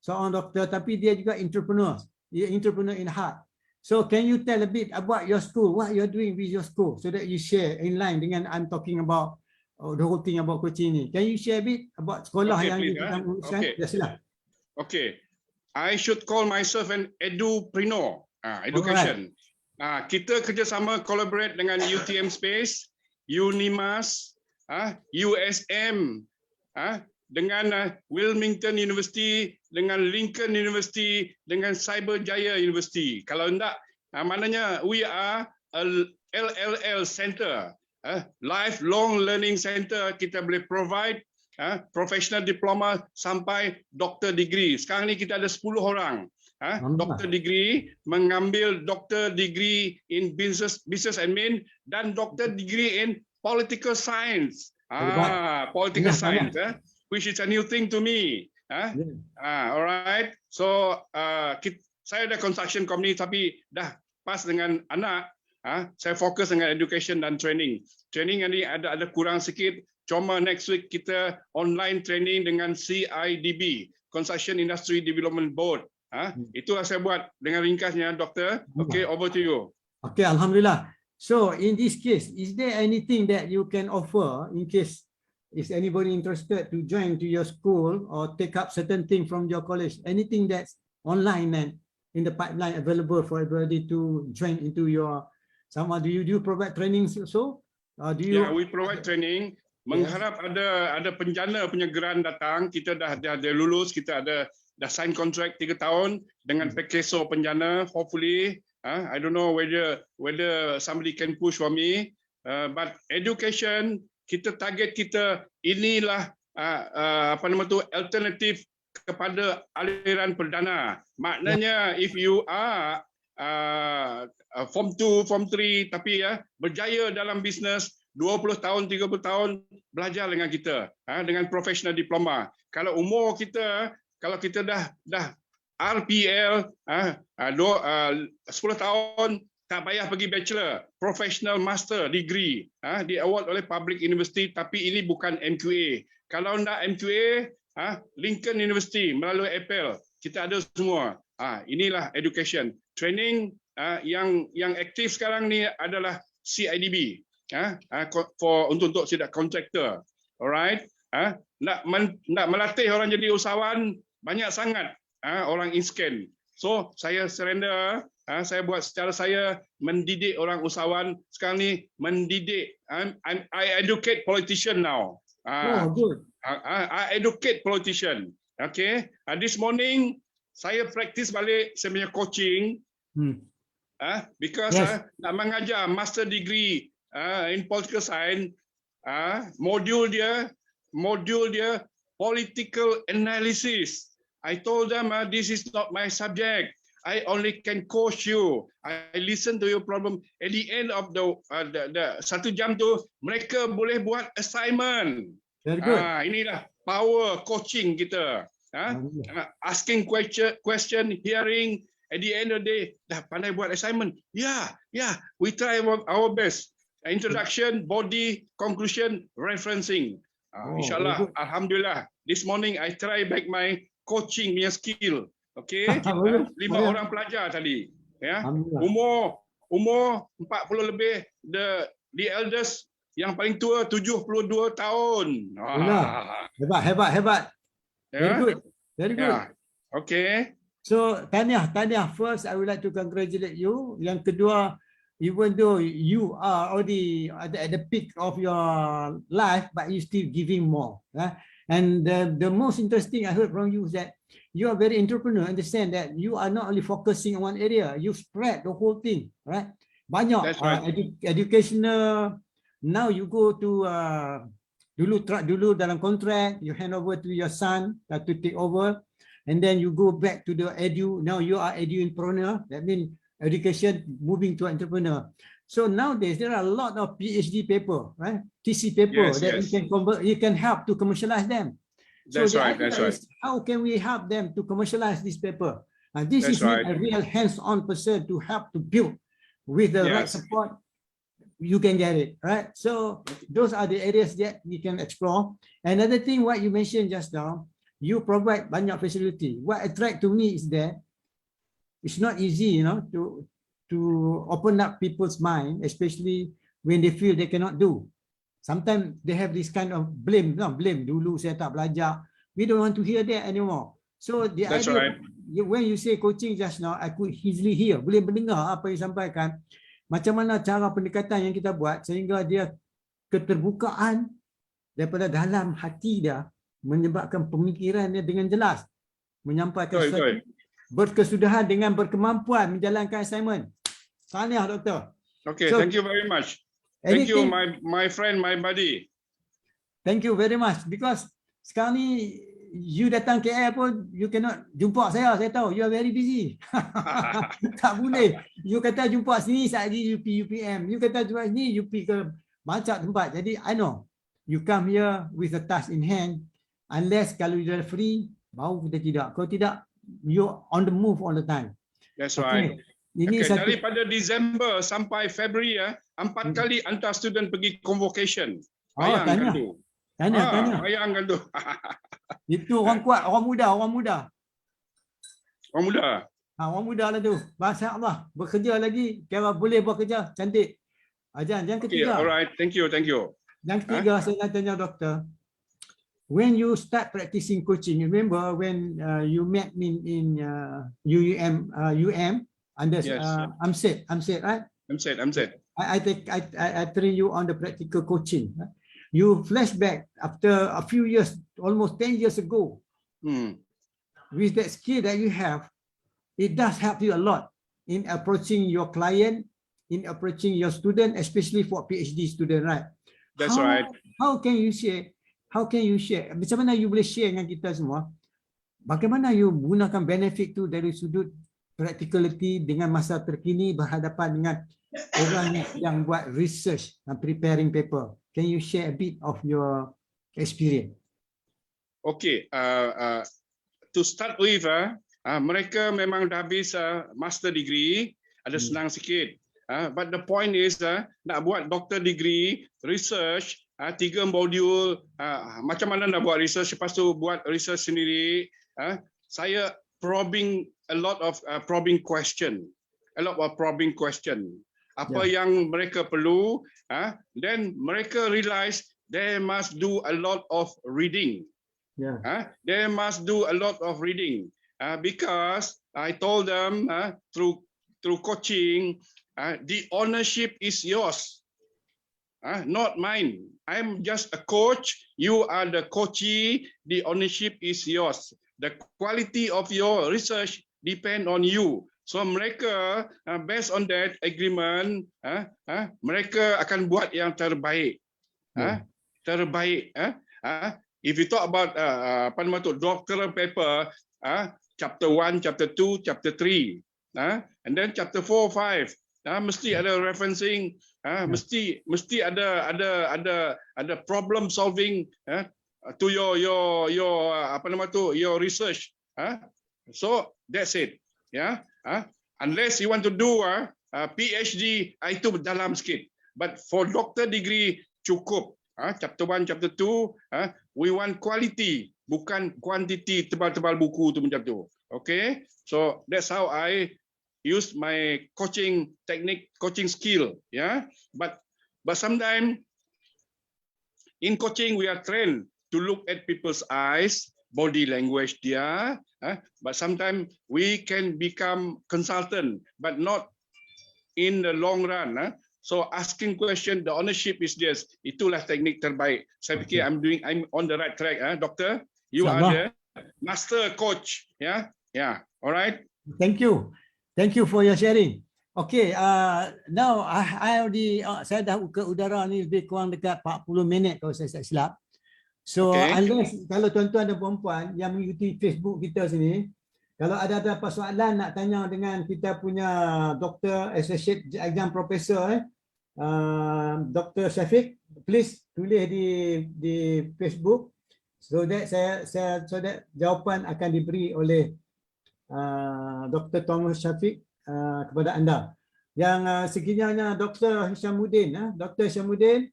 seorang doktor, tapi dia juga entrepreneur. Dia entrepreneur in heart. So can you tell a bit about your school, what you're doing with your school, so that you share in line dengan I'm talking about the whole thing about coaching ni. Can you share a bit about sekolah yang kita uruskan? Ya, sila. Okay. I should call myself an edupreneur. Education. Kita kerjasama collaborate dengan UTM Space, Unimas, USM, dengan Wilmington University, dengan Lincoln University, dengan Cyberjaya University. Kalau enggak, maknanya we are a LLL center, lifelong learning center. Kita boleh provide professional diploma sampai doctor degree. Sekarang ni kita ada 10 orang. Doctor degree, mengambil doctor degree in business admin dan doctor degree in political science. Political science, which is a new thing to me. Alright. So saya ada construction company tapi dah pas dengan anak. Saya fokus dengan education dan training. Training ini ada kurang sikit. Cuma next week kita online training dengan CIDB, Construction Industry Development Board. Itulah saya buat dengan ringkasnya, Doktor. Okay, over to you. Okay, Alhamdulillah. So in this case, is there anything that you can offer in case is anybody interested to join to your school or take up certain thing from your college? Anything that's online and in the pipeline available for everybody to join into your do you provide trainings also? Yeah, we provide training. Mengharap ada penjana punya grant datang. Kita dah lulus, kita dah sign contract 3 tahun dengan Pekeso penjana. Hopefully, I don't know whether somebody can push for me. But education, kita target kita inilah alternatif kepada aliran perdana. Maknanya if you are form 2, form 3 tapi berjaya dalam bisnes 20 tahun, 30 tahun belajar dengan kita dengan professional diploma. Kalau umur kita, kalau kita dah RPL 10 tahun tak payah pergi bachelor, professional master degree di award oleh public university tapi ini bukan MQA. Kalau nak MQA, Lincoln University melalui APEL, kita ada semua. Inilah education. Training yang aktif sekarang ni adalah CIDB. Untuk sidak kontraktor. Alright. Nak melatih orang jadi usahawan banyak sangat orang inscan. So saya surrender, saya buat secara saya mendidik orang usahawan. Sekarang ni mendidik. I educate politician now. Good. I educate politician. Okay. This morning saya practice balik saya punya coaching. Because nak mengajar master degree in political science, modul dia political analysis. I told them this is not my subject. I only can coach you. I listen to your problem. At the end of the 1 jam tu, mereka boleh buat assignment. Very good. Inilah power coaching kita. Asking question, hearing. At the end of the day, dah pandai buat assignment. Yeah, we try our best. Introduction, body, conclusion, referencing. InsyaAllah, Alhamdulillah. This morning I try back my coaching punya skill. Okay, 5 orang pelajar tadi. Ya, umur 40 lebih. The eldest yang paling tua 72 tahun. Hebat. Very good. Yeah. Okay. So tahniah. First, I would like to congratulate you. Yang kedua, even though you are already at the peak of your life, but you still giving more. And the most interesting I heard from you is that you are very entrepreneur. Understand that you are not only focusing on one area, you spread the whole thing, right? Banyak educational. Now you go to dulu dalam contract, you hand over to your son to take over, and then you go back to the edu. Now you are edu-entrepreneur. That means education moving to entrepreneur. So nowadays there are a lot of PhD paper, right? TC paper you can convert, you can help to commercialize them. That's right. How can we help them to commercialize this paper? This is a real hands-on person to help to build with the right support. You can get it, right? So those are the areas that we can explore. Another thing, what you mentioned just now, you provide banyak facility. What attract to me is that it's not easy, to open up people's mind, especially when they feel they cannot do. Sometimes they have this kind of blame. Dulu saya tak belajar. We don't want to hear that anymore. So the idea, when you say coaching just now, I could easily hear, boleh mendengar apa yang disampaikan. Macam mana cara pendekatan yang kita buat sehingga dia keterbukaan daripada dalam hati dia menyebabkan pemikiran dia dengan jelas menyampaikan sesuatu. Berkesudahan dengan berkemampuan menjalankan assignment. Tahniah, Doktor. Okay, so, thank you very much. Thank you, my friend, my buddy. Thank you very much. Because sekarang ni, you datang KL pun, you cannot jumpa saya tahu. You are very busy. Tak boleh. You kata jumpa sini, saat ni UPM. You kata jumpa sini, UP ke macam tempat. Jadi, I know. You come here with a task in hand. Unless kalau you are free, baru kita tidak. Kalau tidak, you on the move all the time. That's right. Ini daripada Disember sampai Februari 4 kali hantar student pergi convocation. Bayangkan tu. Tanya. Bayangkan tu. Itu orang kuat, orang muda. Orang muda lah tu. Masya Allah, bekerja lagi, kira boleh bekerja, cantik. Ajan, yang ketiga. Okay, alright, thank you. Yang ketiga, saya nak tanya doktor. When you start practicing coaching, remember when you met me in UM under AMSET, right? AMSET. I train you on the practical coaching. You flashback after a few years, almost 10 years ago. With that skill that you have, it does help you a lot in approaching your client, in approaching your student, especially for PhD student, right? That's right. How can you share? Macam mana you boleh share dengan kita semua? Bagaimana you gunakan benefit tu dari sudut practicality dengan masa terkini berhadapan dengan orang yang buat research and preparing paper? Can you share a bit of your experience? Okay, to start with, mereka memang dah habis master degree, ada senang sikit. But the point is, nak buat doctor degree, research, 3 modul, macam mana nak buat research, lepas tu buat research sendiri. Saya probing a lot of probing question. Apa yang mereka perlu, then mereka realize they must do a lot of reading. They must do a lot of reading because I told them through coaching, the ownership is yours, not mine. I'm just a coach. You are the coachee. The ownership is yours. The quality of your research depend on you. So mereka based on that agreement, mereka akan buat yang terbaik. Terbaik. If you talk about doctoral paper, chapter 1, chapter 2, chapter 3, And then chapter 4, 5, mesti ada referencing, mesti ada problem solving to your apa nama tu, your research. So that's it. Unless you want to do PhD, itu dalam sikit. But for doctor degree cukup. Chapter 1, chapter 2, we want quality, bukan quantity tebal-tebal buku tu macam tu. Okay, so that's how I use my coaching technique, coaching skill. But sometimes in coaching we are trained to look at people's eyes, body language dia. But sometimes we can become consultant, but not in the long run. So asking question, the ownership is this. Itulah teknik terbaik. Saya fikir I'm on the right track. Doctor, you are the master coach. Yeah. All right. Thank you for your sharing. Okay, now I already saya dah ke udara ni lebih kurang dekat 40 minit kalau saya tak silap. So unless kalau tuan-tuan dan puan-puan yang mengikuti Facebook kita sini, kalau ada apa soalan nak tanya dengan kita punya Dr. Associate Exam Professor Dr. Syafiq, please tulis di Facebook so that so that jawapan akan diberi oleh Dr. Thomas Syafiq kepada anda. Yang sekiranya Dr. Hishamuddin, Dr. Hishamuddin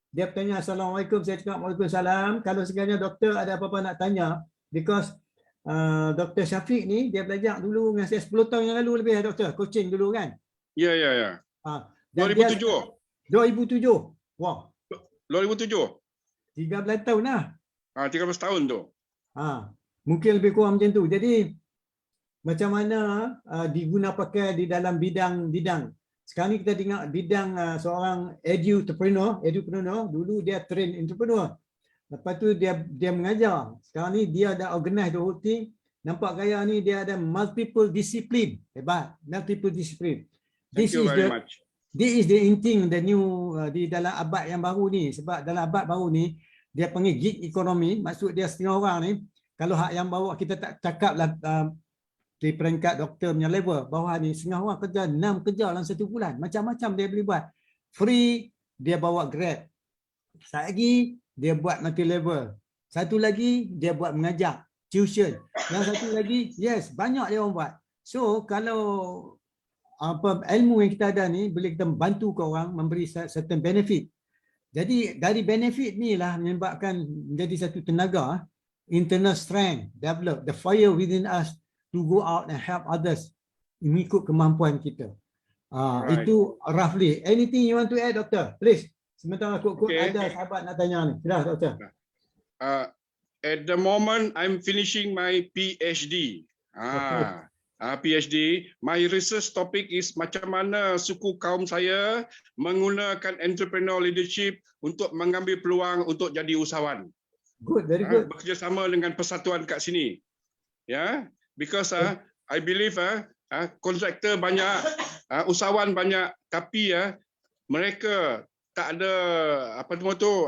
dia bertanya Assalamualaikum, saya cakap Waalaikumsalam. Kalau sekiranya doktor ada apa-apa nak tanya, because Dr. Syafiq ni dia belajar dulu dengan saya 10 tahun yang lalu lebih doktor, coaching dulu kan? Ya. 2007. Wow. 2007. 13 tahun lah. 13 tahun tu. Mungkin lebih kurang macam tu. Jadi macam mana diguna pakai di dalam bidang. Sekarang ni kita tengok bidang seorang edupreneur, dulu dia train entrepreneur. Lepas tu dia mengajar. Sekarang ni dia dah organize the whole thing. Nampak gaya ni dia ada multiple discipline. Hebat, multiple discipline. Thank you very much. This is the inting the new di dalam abad yang baru ni. Sebab dalam abad baru ni dia panggil gig economy. Maksud dia setengah orang ni, kalau hak yang bawa kita tak cakap lah di peringkat doktor punya level, bawah ni setengah orang kerja 6 kerja dalam 1 bulan. Macam-macam dia boleh buat. Free, dia bawa Grab. Satu lagi, dia buat multi level. Satu lagi, dia buat mengajar, tuition. Yang satu lagi, yes, banyak dia orang buat. So, kalau ilmu yang kita ada ni, boleh kita bantu ke orang, memberi certain benefit. Jadi, dari benefit ni lah menyebabkan menjadi satu tenaga, internal strength, develop, the fire within us, to go out and help others mengikut kemampuan kita. Right. Itu roughly. Anything you want to add, Doctor? Please. Sementara ada sahabat nak tanya ni. Sudah, Doctor. At the moment, I'm finishing my PhD. PhD. My research topic is macam mana suku kaum saya menggunakan entrepreneur leadership untuk mengambil peluang untuk jadi usahawan. Good, very good. Bekerjasama dengan persatuan kat sini. Because I believe kontraktor banyak, usahawan banyak, tapi mereka tak ada apa tu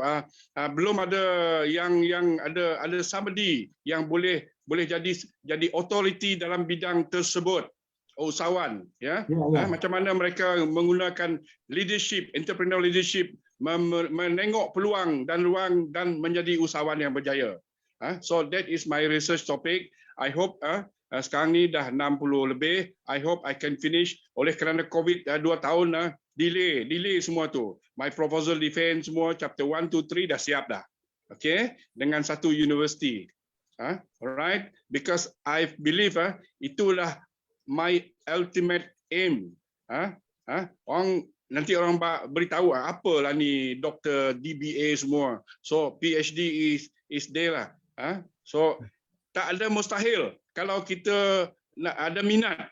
belum ada yang ada somebody yang boleh jadi authority dalam bidang tersebut, usahawan. Macam mana mereka menggunakan leadership, entrepreneur leadership, menengok peluang dan ruang dan menjadi usahawan yang berjaya. So that is my research topic. I hope sekarang ni dah 60 lebih. I hope I can finish. Oleh kerana COVID 2 tahun delay semua tu. My proposal defense semua chapter 1 to 3 dah siap dah. Okay, dengan satu university. Alright, because I believe itulah my ultimate aim. Nanti orang beritahu apalah ni doktor DBA semua. So PhD is there lah. So tak ada mustahil kalau kita nak ada minat.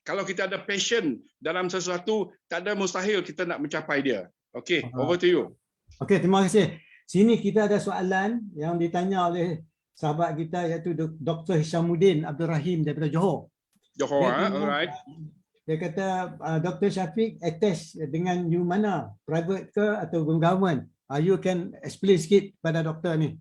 Kalau kita ada passion dalam sesuatu, tak ada mustahil kita nak mencapai dia. Okay, over to you. Okay, terima kasih. Sini kita ada soalan yang ditanya oleh sahabat kita iaitu Dr. Hishamuddin Abdul Rahim daripada Johor. Alright. Dia kata Dr. Syafiq attach dengan you mana? Private ke atau government? You can explain sikit pada doktor ni.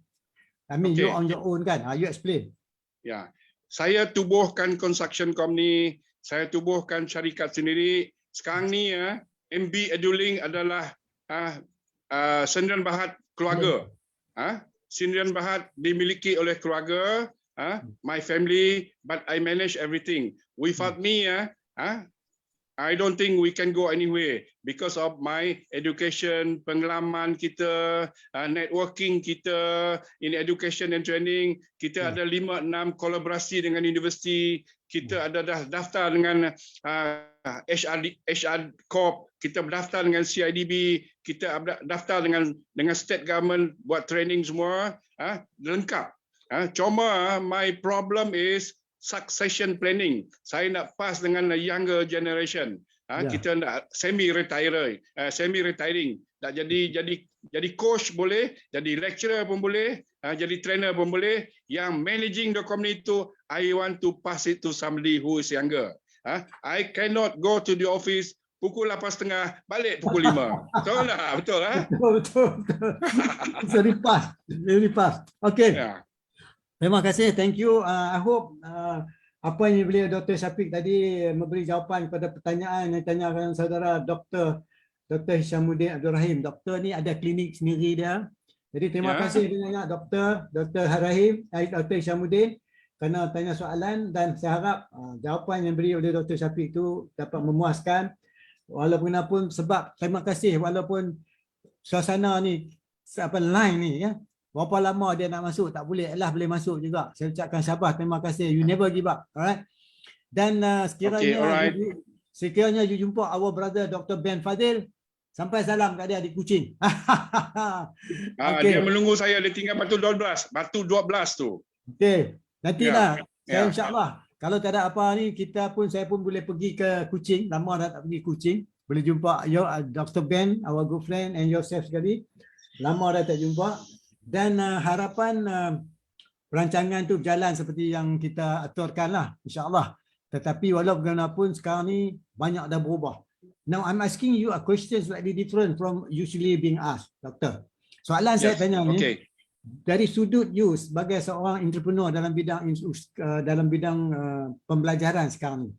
I mean, you on your own kan? You explain. Ya, saya tubuhkan construction company saya tubuhkan syarikat sendiri. Sekarang ni MB Edulink adalah Sendirian Berhad keluarga. Sendirian Berhad dimiliki oleh keluarga, my family, but I manage everything. Without me, I don't think we can go anywhere because of my education, pengalaman kita, networking kita in education and training. Kita ada 5-6 kolaborasi dengan universiti. Kita ada dah daftar dengan HR Corp. Kita berdaftar dengan CIDB. Kita daftar dengan state government buat training semua. Lengkap. Cuma my problem is succession planning. Saya nak pass dengan the younger generation. Kita nak semi retiring. Nak jadi coach boleh, jadi lecturer pun boleh, jadi trainer pun boleh. Yang managing the community itu, I want to pass it to somebody who is younger. I cannot go to the office pukul 8.30, balik pukul 5. Betul tak? Betul. Betul. Very fast. Okay. Terima kasih, thank you. I hope apa yang beliau Dr. Syafiq tadi memberi jawapan kepada pertanyaan yang ditanyakan saudara Dr. Hishamuddin Abdul Rahim. Doktor ni ada klinik sendiri dia. Jadi terima kasih banyak Dr. Rahim, Dr. Hishamuddin kerana tanya soalan, dan saya harap jawapan yang beri oleh Dr. Syafiq itu dapat memuaskan. Walaupun sebab terima kasih walaupun suasana ni line ni berapa lama dia nak masuk, tak boleh, boleh masuk juga. Saya ucapkan syabas, terima kasih. You never give up. Alright. Dan sekiranya you jumpa our brother Dr. Ben Fadil, sampai salam kat dia di Kuching. Dia menunggu saya, dia tinggal batu 12 tu. Okey. Nantilah. Saya insya-Allah kalau tak ada apa ni, saya pun boleh pergi ke Kuching. Lama dah tak pergi Kuching. Boleh jumpa Dr. Ben, our good friend, and yourself sekali. Lama dah tak jumpa. Dan harapan perancangan tu berjalan seperti yang kita aturkan lah, insyaAllah. Tetapi walaupun sekarang ni banyak dah berubah. Now I'm asking you a question slightly different from usually being asked, Doktor. Soalan saya tanya ni, dari sudut you sebagai seorang entrepreneur dalam bidang pembelajaran sekarang ni,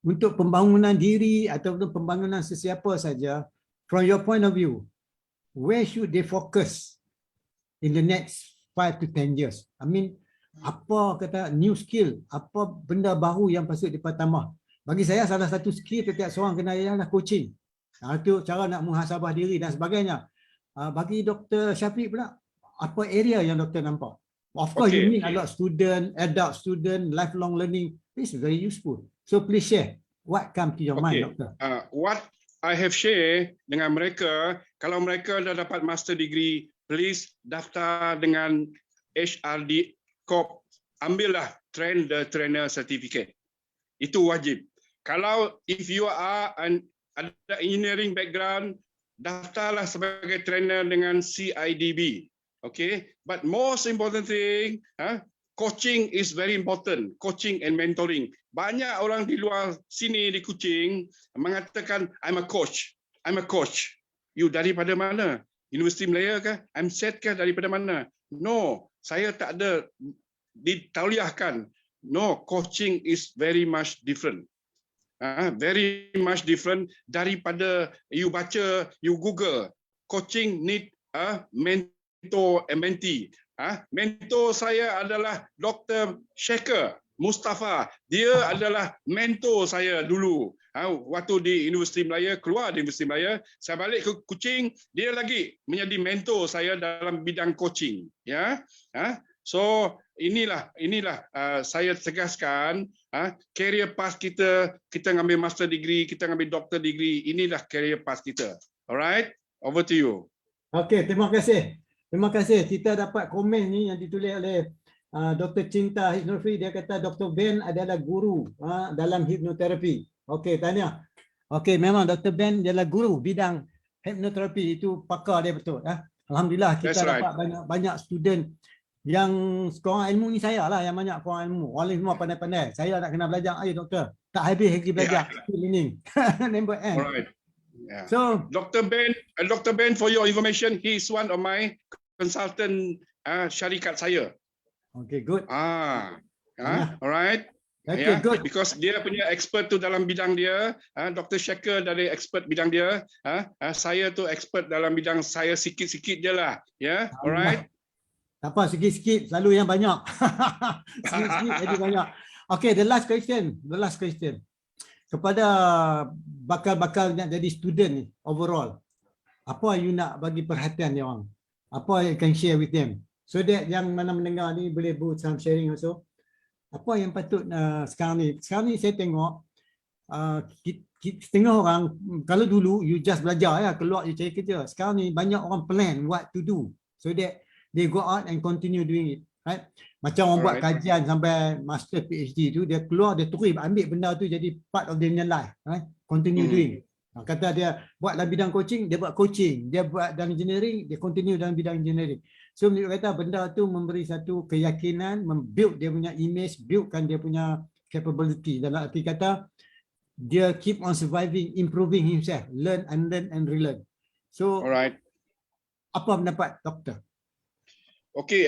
untuk pembangunan diri ataupun pembangunan sesiapa saja, from your point of view, where should they focus in the next 5 to 10 years? I mean, apa kata new skill, apa benda baru yang patut dipertambah? Bagi saya salah satu skill setiap seorang kena ialah coaching. Itu cara nak muhasabah diri dan sebagainya. Bagi Dr. Syafiq pula, apa area yang doktor nampak? Of course, you mean a lot student, adult student, lifelong learning. This is very useful. So please share what come to your mind, Doctor. What I have share dengan mereka, kalau mereka dah dapat master degree, please daftar dengan HRD Corp, ambillah trainer certificate. Itu wajib. Kalau if you are ada engineering background, daftarlah sebagai trainer dengan CIDB. Okay, but most important thing, coaching is very important. Coaching and mentoring. Banyak orang di luar sini di Kuching mengatakan I'm a coach. You daripada mana? Universiti Malaya kah? MCET kah? Daripada mana? No, saya tak ada ditauliahkan. No, coaching is very much different. Very much different daripada you baca, you Google. Coaching need a mentor and mentee. Mentor saya adalah Dr. Shekhar Mustafa. Dia adalah mentor saya dulu. Waktu di Universiti Malaya, keluar di Universiti Malaya, saya balik ke Kuching, dia lagi menjadi mentor saya dalam bidang coaching. Ya, so inilah saya tegaskan, career path kita ngambil master degree, kita ngambil doctor degree, inilah career path kita. Alright, over to you. Okay, terima kasih. Terima kasih. Kita dapat komen ni yang ditulis oleh Dr. Cinta Hisnulfi. Dia kata Dr. Ben adalah guru dalam hipnoterapi. Okey, tanya. Okey, memang Dr. Ben adalah guru bidang hipnoterapi. Itu pakar dia betul. Alhamdulillah kita dapat banyak student yang kurang ilmu ni, saya lah yang banyak kurang ilmu. Orang semua pandai-pandai. Saya nak kena belajar. Ayo doktor. Tak habis lagi belajar. Learning. Never end. Alright. Yeah. So, Dr. Ben, for your information, he is one of my consultant syarikat saya. Okay, good. Alright. Okay, good. Because dia punya expert tu dalam bidang dia, Dr. Shekhar dari expert bidang dia, saya tu expert dalam bidang saya sikit-sikit je lah, ya, alright. Tak apa, sikit-sikit, selalu yang banyak. Sikit-sikit jadi banyak. Okay, the last question. Kepada bakal-bakal nak jadi student ni, overall, apa you nak bagi perhatian dia orang? Apa you can share with them? So that yang mana mendengar ni boleh buat some sharing also. Apa yang patut sekarang ni saya tengok setengah orang, kalau dulu you just belajar ya, keluar you cari kerja. Sekarang ni banyak orang plan what to do so that they go out and continue doing it, right? Macam orang buat kajian sampai master PhD tu, dia keluar, dia tulis ambil benda tu jadi part of their life, right? Continue doing. Kata dia buat dalam bidang coaching, dia buat coaching. Dia buat dalam engineering, dia continue dalam bidang engineering. So menurut kata benda tu memberi satu keyakinan, membuild dia punya image, buildkan dia punya capability. Dalam arti kata dia keep on surviving, improving himself, learn and relearn. So apa pendapat doktor? Okay,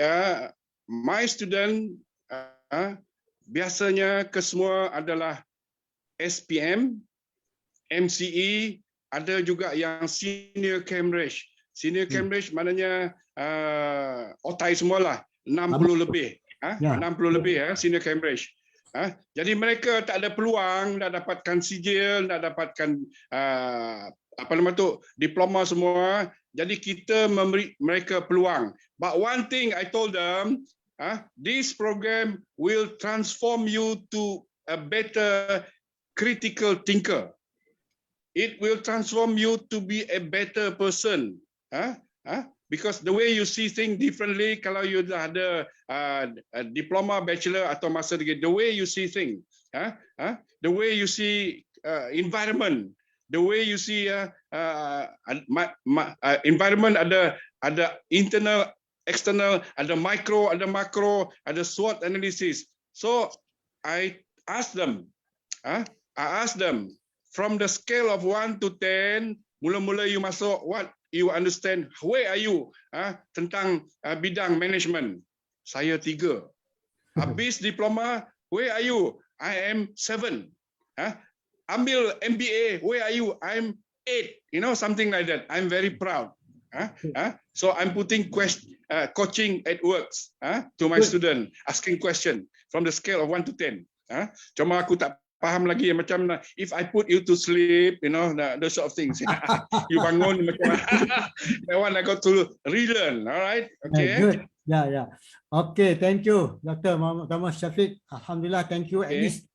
my student biasanya kesemua adalah SPM, MCE, ada juga yang senior Cambridge. Senior Cambridge maknanya otai semualah, 60 lebih. 60 lebih senior Cambridge. Jadi mereka tak ada peluang nak dapatkan sijil, nak dapatkan apa nama tu, diploma semua. Jadi kita memberi mereka peluang. But one thing I told them, this program will transform you to a better critical thinker. It will transform you to be a better person. Because the way you see things differently, kalau you dah ada diploma, bachelor atau master degree, the way you see things, the way you see environment, the way you see environment ada internal, external, ada micro, ada macro, ada SWOT analysis. So I ask them, from the scale of 1 to 10, mula-mula you masuk, what you understand, where are you tentang bidang management? Saya 3. Habis diploma, where are you? I am 7. Ambil MBA, where are you? I'm 8. You know, something like that. I'm very proud. So I'm putting coaching at works to my student, asking question from the scale of 1 to 10. Cuma aku tak faham lagi macam if I put you to sleep, you know, those sort of things. You bangun macam that one I got to relearn. All right, okay. Good. Yeah. Okay, thank you, Dr. Thomas Syafiq. Alhamdulillah, thank you. At least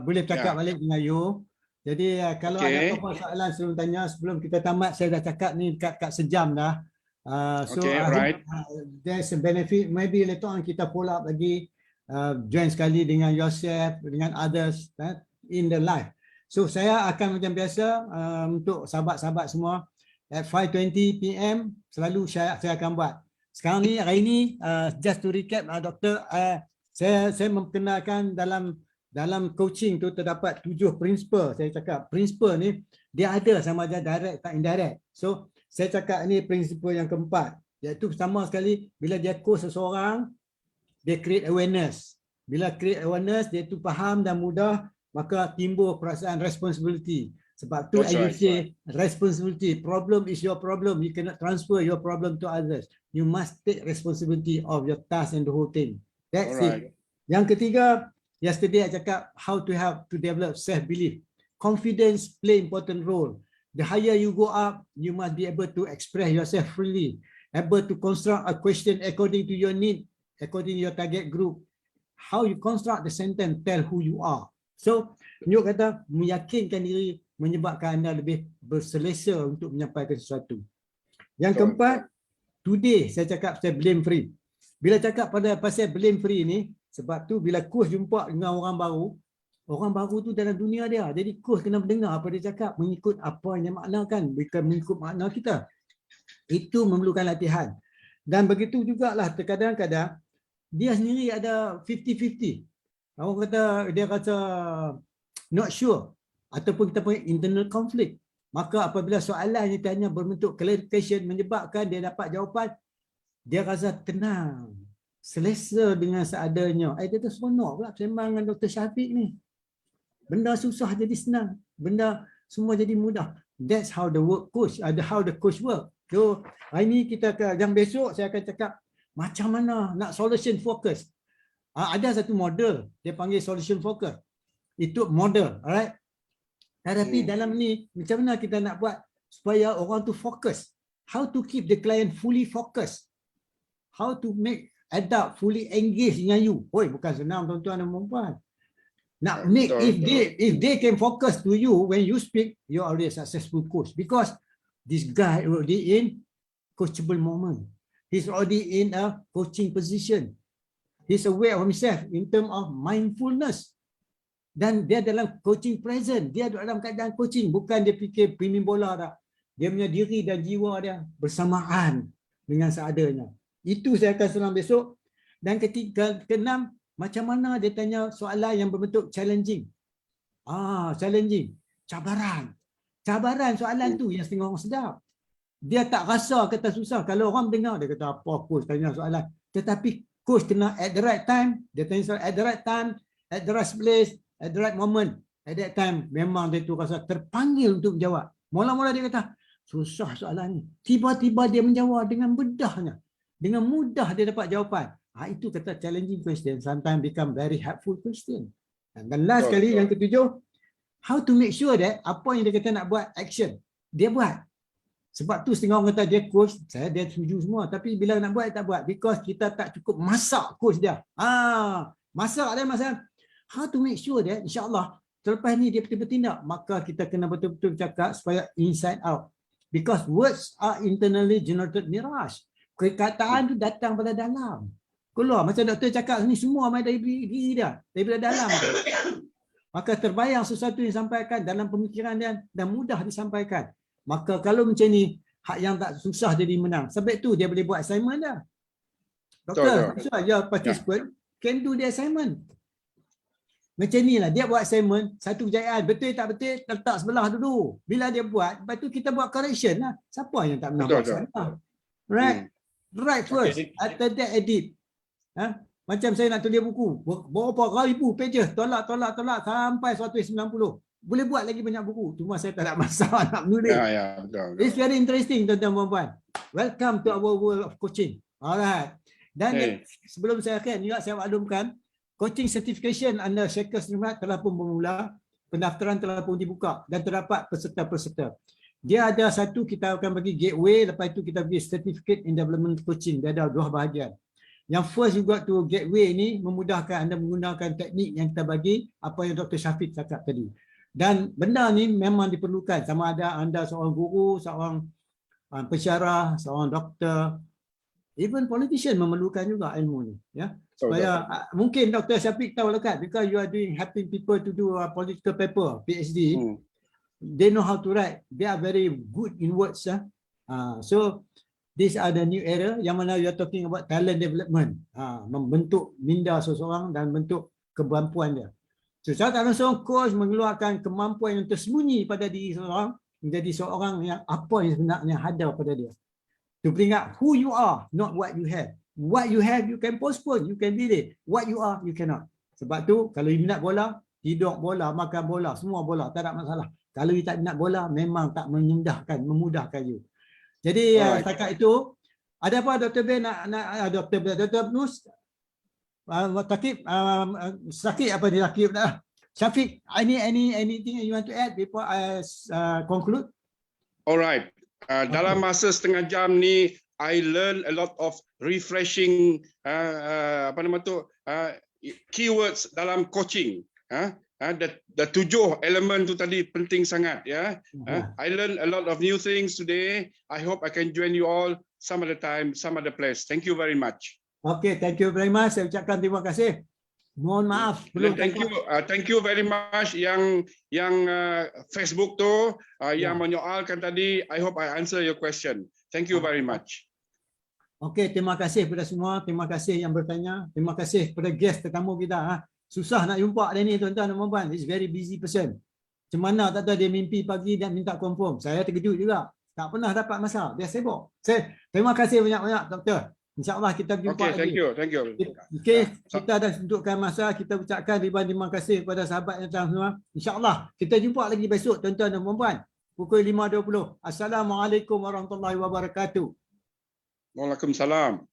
boleh cakap balik dengan you. Jadi kalau ada apa soalan sebelum tanya, sebelum kita tamat, saya dah cakap ni kat sejam dah. So there's a benefit. Maybe later on kita follow up lagi. Join sekali dengan yourself, dengan others in the life. So saya akan macam biasa untuk sahabat-sahabat semua at 5:20 PM selalu saya akan buat. Sekarang ni, hari ni, just to recap, doktor, saya memperkenalkan dalam coaching tu terdapat 7 prinsipal. Saya cakap prinsipal ni dia ada sama ada direct atau indirect. So saya cakap ni prinsipal yang keempat, iaitu sama sekali bila dia coach seseorang, dia create awareness. Bila create awareness, dia tu faham dan mudah, maka timbul perasaan responsibility. Sebab tu I say responsibility. Problem is your problem. You cannot transfer your problem to others. You must take responsibility of your task and the whole thing. That's it. Yang ketiga, yesterday I cakap how to help to develop self-belief. Confidence play important role. The higher you go up, you must be able to express yourself freely, able to construct a question according to your need, according to your target group. How you construct the sentence tell who you are. So, Nyok kata meyakinkan diri menyebabkan anda lebih berselesa untuk menyampaikan sesuatu. Yang keempat, today saya cakap saya blame free. Bila cakap pada pasal blame free ni, sebab tu bila coach jumpa dengan orang baru tu dalam dunia dia. Jadi coach kena mendengar apa dia cakap, mengikut apa yang dia maknakan, bukan mengikut makna kita. Itu memerlukan latihan. Dan begitu jugalah terkadang-kadang dia sendiri ada 50-50. Orang kata dia rasa not sure ataupun kita punya internal conflict. Maka apabila soalan yang ditanya berbentuk clarification menyebabkan dia dapat jawapan, dia rasa tenang. selesa dengan seadanya. Dia tu seronok pula sembang dengan Dr. Syafiq ni. Benda susah jadi senang. Benda semua jadi mudah. That's how the work coach, how the coach work. So, hari ni kita yang besok saya akan cakap macam mana nak solution focus. Ada satu model, dia panggil solution focus. Itu model, alright? Tetapi dalam ni, macam mana kita nak buat supaya orang tu fokus? How to keep the client fully focused? How to make adult fully engaged dengan you? Oi, bukan senang tuan-tuan dan puan-puan. Nak make, if they can focus to you when you speak, you are already a successful coach. Because this guy already in coachable moment. He's already in a coaching position. He's aware of himself in terms of mindfulness. Dan dia dalam coaching present. Dia dalam keadaan coaching. Bukan dia fikir premium bola dah. Dia punya diri dan jiwa dia bersamaan dengan seadanya. Itu saya akan senang besok. Dan keenam, macam mana dia tanya soalan yang berbentuk challenging. Challenging. Cabaran. Cabaran soalan tu yang setengah orang sedap. Dia tak rasa kata susah. Kalau orang dengar, dia kata apa coach tanya soalan. Tetapi coach kena at the right time. Dia tanya soalan at the right time, at the right place, at the right moment. At that time, memang dia tu rasa terpanggil untuk menjawab. Mula-mula dia kata, susah soalan ni. Tiba-tiba dia menjawab dengan bedahnya. Dengan mudah dia dapat jawapan. Itu kata challenging question. Sometimes become very helpful question. Dan last kali, yang ketujuh, how to make sure that apa yang dia kata nak buat action, dia buat. Sebab tu setengah orang kata dia coach, dia setuju semua. Tapi bila nak buat, tak buat. Because kita tak cukup masak coach dia. Masak dia masa. How to make sure that insyaAllah selepas ni dia betul bertindak. Maka kita kena betul-betul cakap supaya inside out. Because words are internally generated mirage. Perkataan tu datang pada dalam. Keluar. Macam doktor cakap ni semua main dari diri dia. Daripada dalam. Maka terbayang sesuatu yang disampaikan dalam pemikiran dia dan mudah disampaikan. Maka kalau macam ni, hak yang tak susah jadi menang. Sebab tu dia boleh buat assignment dah. Doktor, your participant can do the assignment. Macam ni lah, dia buat assignment, satu kejayaan, betul tak betul, letak sebelah dulu. Bila dia buat, lepas tu kita buat correction lah. Siapa yang tak pernah buat salah? Right? Right first, after that edit. Macam saya nak tulis buku, berapa ribu pages, tolak sampai 190. Boleh buat lagi banyak buku. Cuma saya tak ada masalah nak menulis. Betul. It's very interesting tuan-tuan dan puan-puan. Welcome to our world of coaching. Alright. Dan sebelum saya akhir juga saya maklumkan coaching certification under Shaker Srimat telah pun bermula. Pendaftaran telah pun dibuka dan terdapat peserta-peserta. Dia ada satu, kita akan bagi gateway, lepas itu kita bagi certificate in development coaching. Dia ada dua bahagian. Yang first juga tu gateway ni memudahkan anda menggunakan teknik yang kita bagi, apa yang Dr. Syafiq cakap tadi. Dan benda ni memang diperlukan, sama ada anda seorang guru, seorang pensyarah, seorang doktor, even politician memerlukan juga ilmu ni, ya. Supaya mungkin Dr. Syafiq tahu lekat, because you are doing helping people to do a political paper, PhD, they know how to write, they are very good in words, ya. So these are the new era yang mana you are talking about talent development, membentuk minda seseorang dan bentuk kemampuan dia. So, saya tak langsung coach mengeluarkan kemampuan yang tersembunyi pada diri seseorang menjadi seorang yang apa yang sebenarnya ada pada dia. To bring up who you are, not what you have. What you have, you can postpone, you can delay. What you are, you cannot. Sebab tu, kalau you minat bola, tidur bola, makan bola, semua bola, tak ada masalah. Kalau you tak minat bola, memang tak memudahkan you. Jadi, setakat itu, ada apa Dr. Ben Dr. Nus? Takib, Sakib apa dia Sakib dah. Syafiq, anything you want to add before I conclude? Alright. Dalam masa setengah jam ni, I learn a lot of refreshing keywords dalam coaching. The 7 elemen tu tadi penting sangat, ya. I learn a lot of new things today. I hope I can join you all some of the time, some of the place. Thank you very much. Okay, thank you very much. Saya ucapkan terima kasih. Mohon maaf. Thank you very much yang Facebook tu yang menyoalkan tadi. I hope I answer your question. Thank you very much. Okay, terima kasih kepada semua. Terima kasih yang bertanya. Terima kasih kepada guest tetamu kita. Susah nak jumpa dia ni tuan-tuan dan puan-puan. He's very busy person. Macam mana tak tahu dia mimpi pagi dan minta confirm. Saya terkejut juga. Tak pernah dapat masa. Dia sibuk. Terima kasih banyak-banyak doktor. InsyaAllah kita berjumpa Okay, lagi. thank you. Okey, kita dah tentukan masa, kita ucapkan ribuan terima kasih kepada sahabat yang datang semua. InsyaAllah kita jumpa lagi besok tuan-tuan dan puan-puan. Pukul 5.20. Assalamualaikum warahmatullahi wabarakatuh. Waalaikumsalam.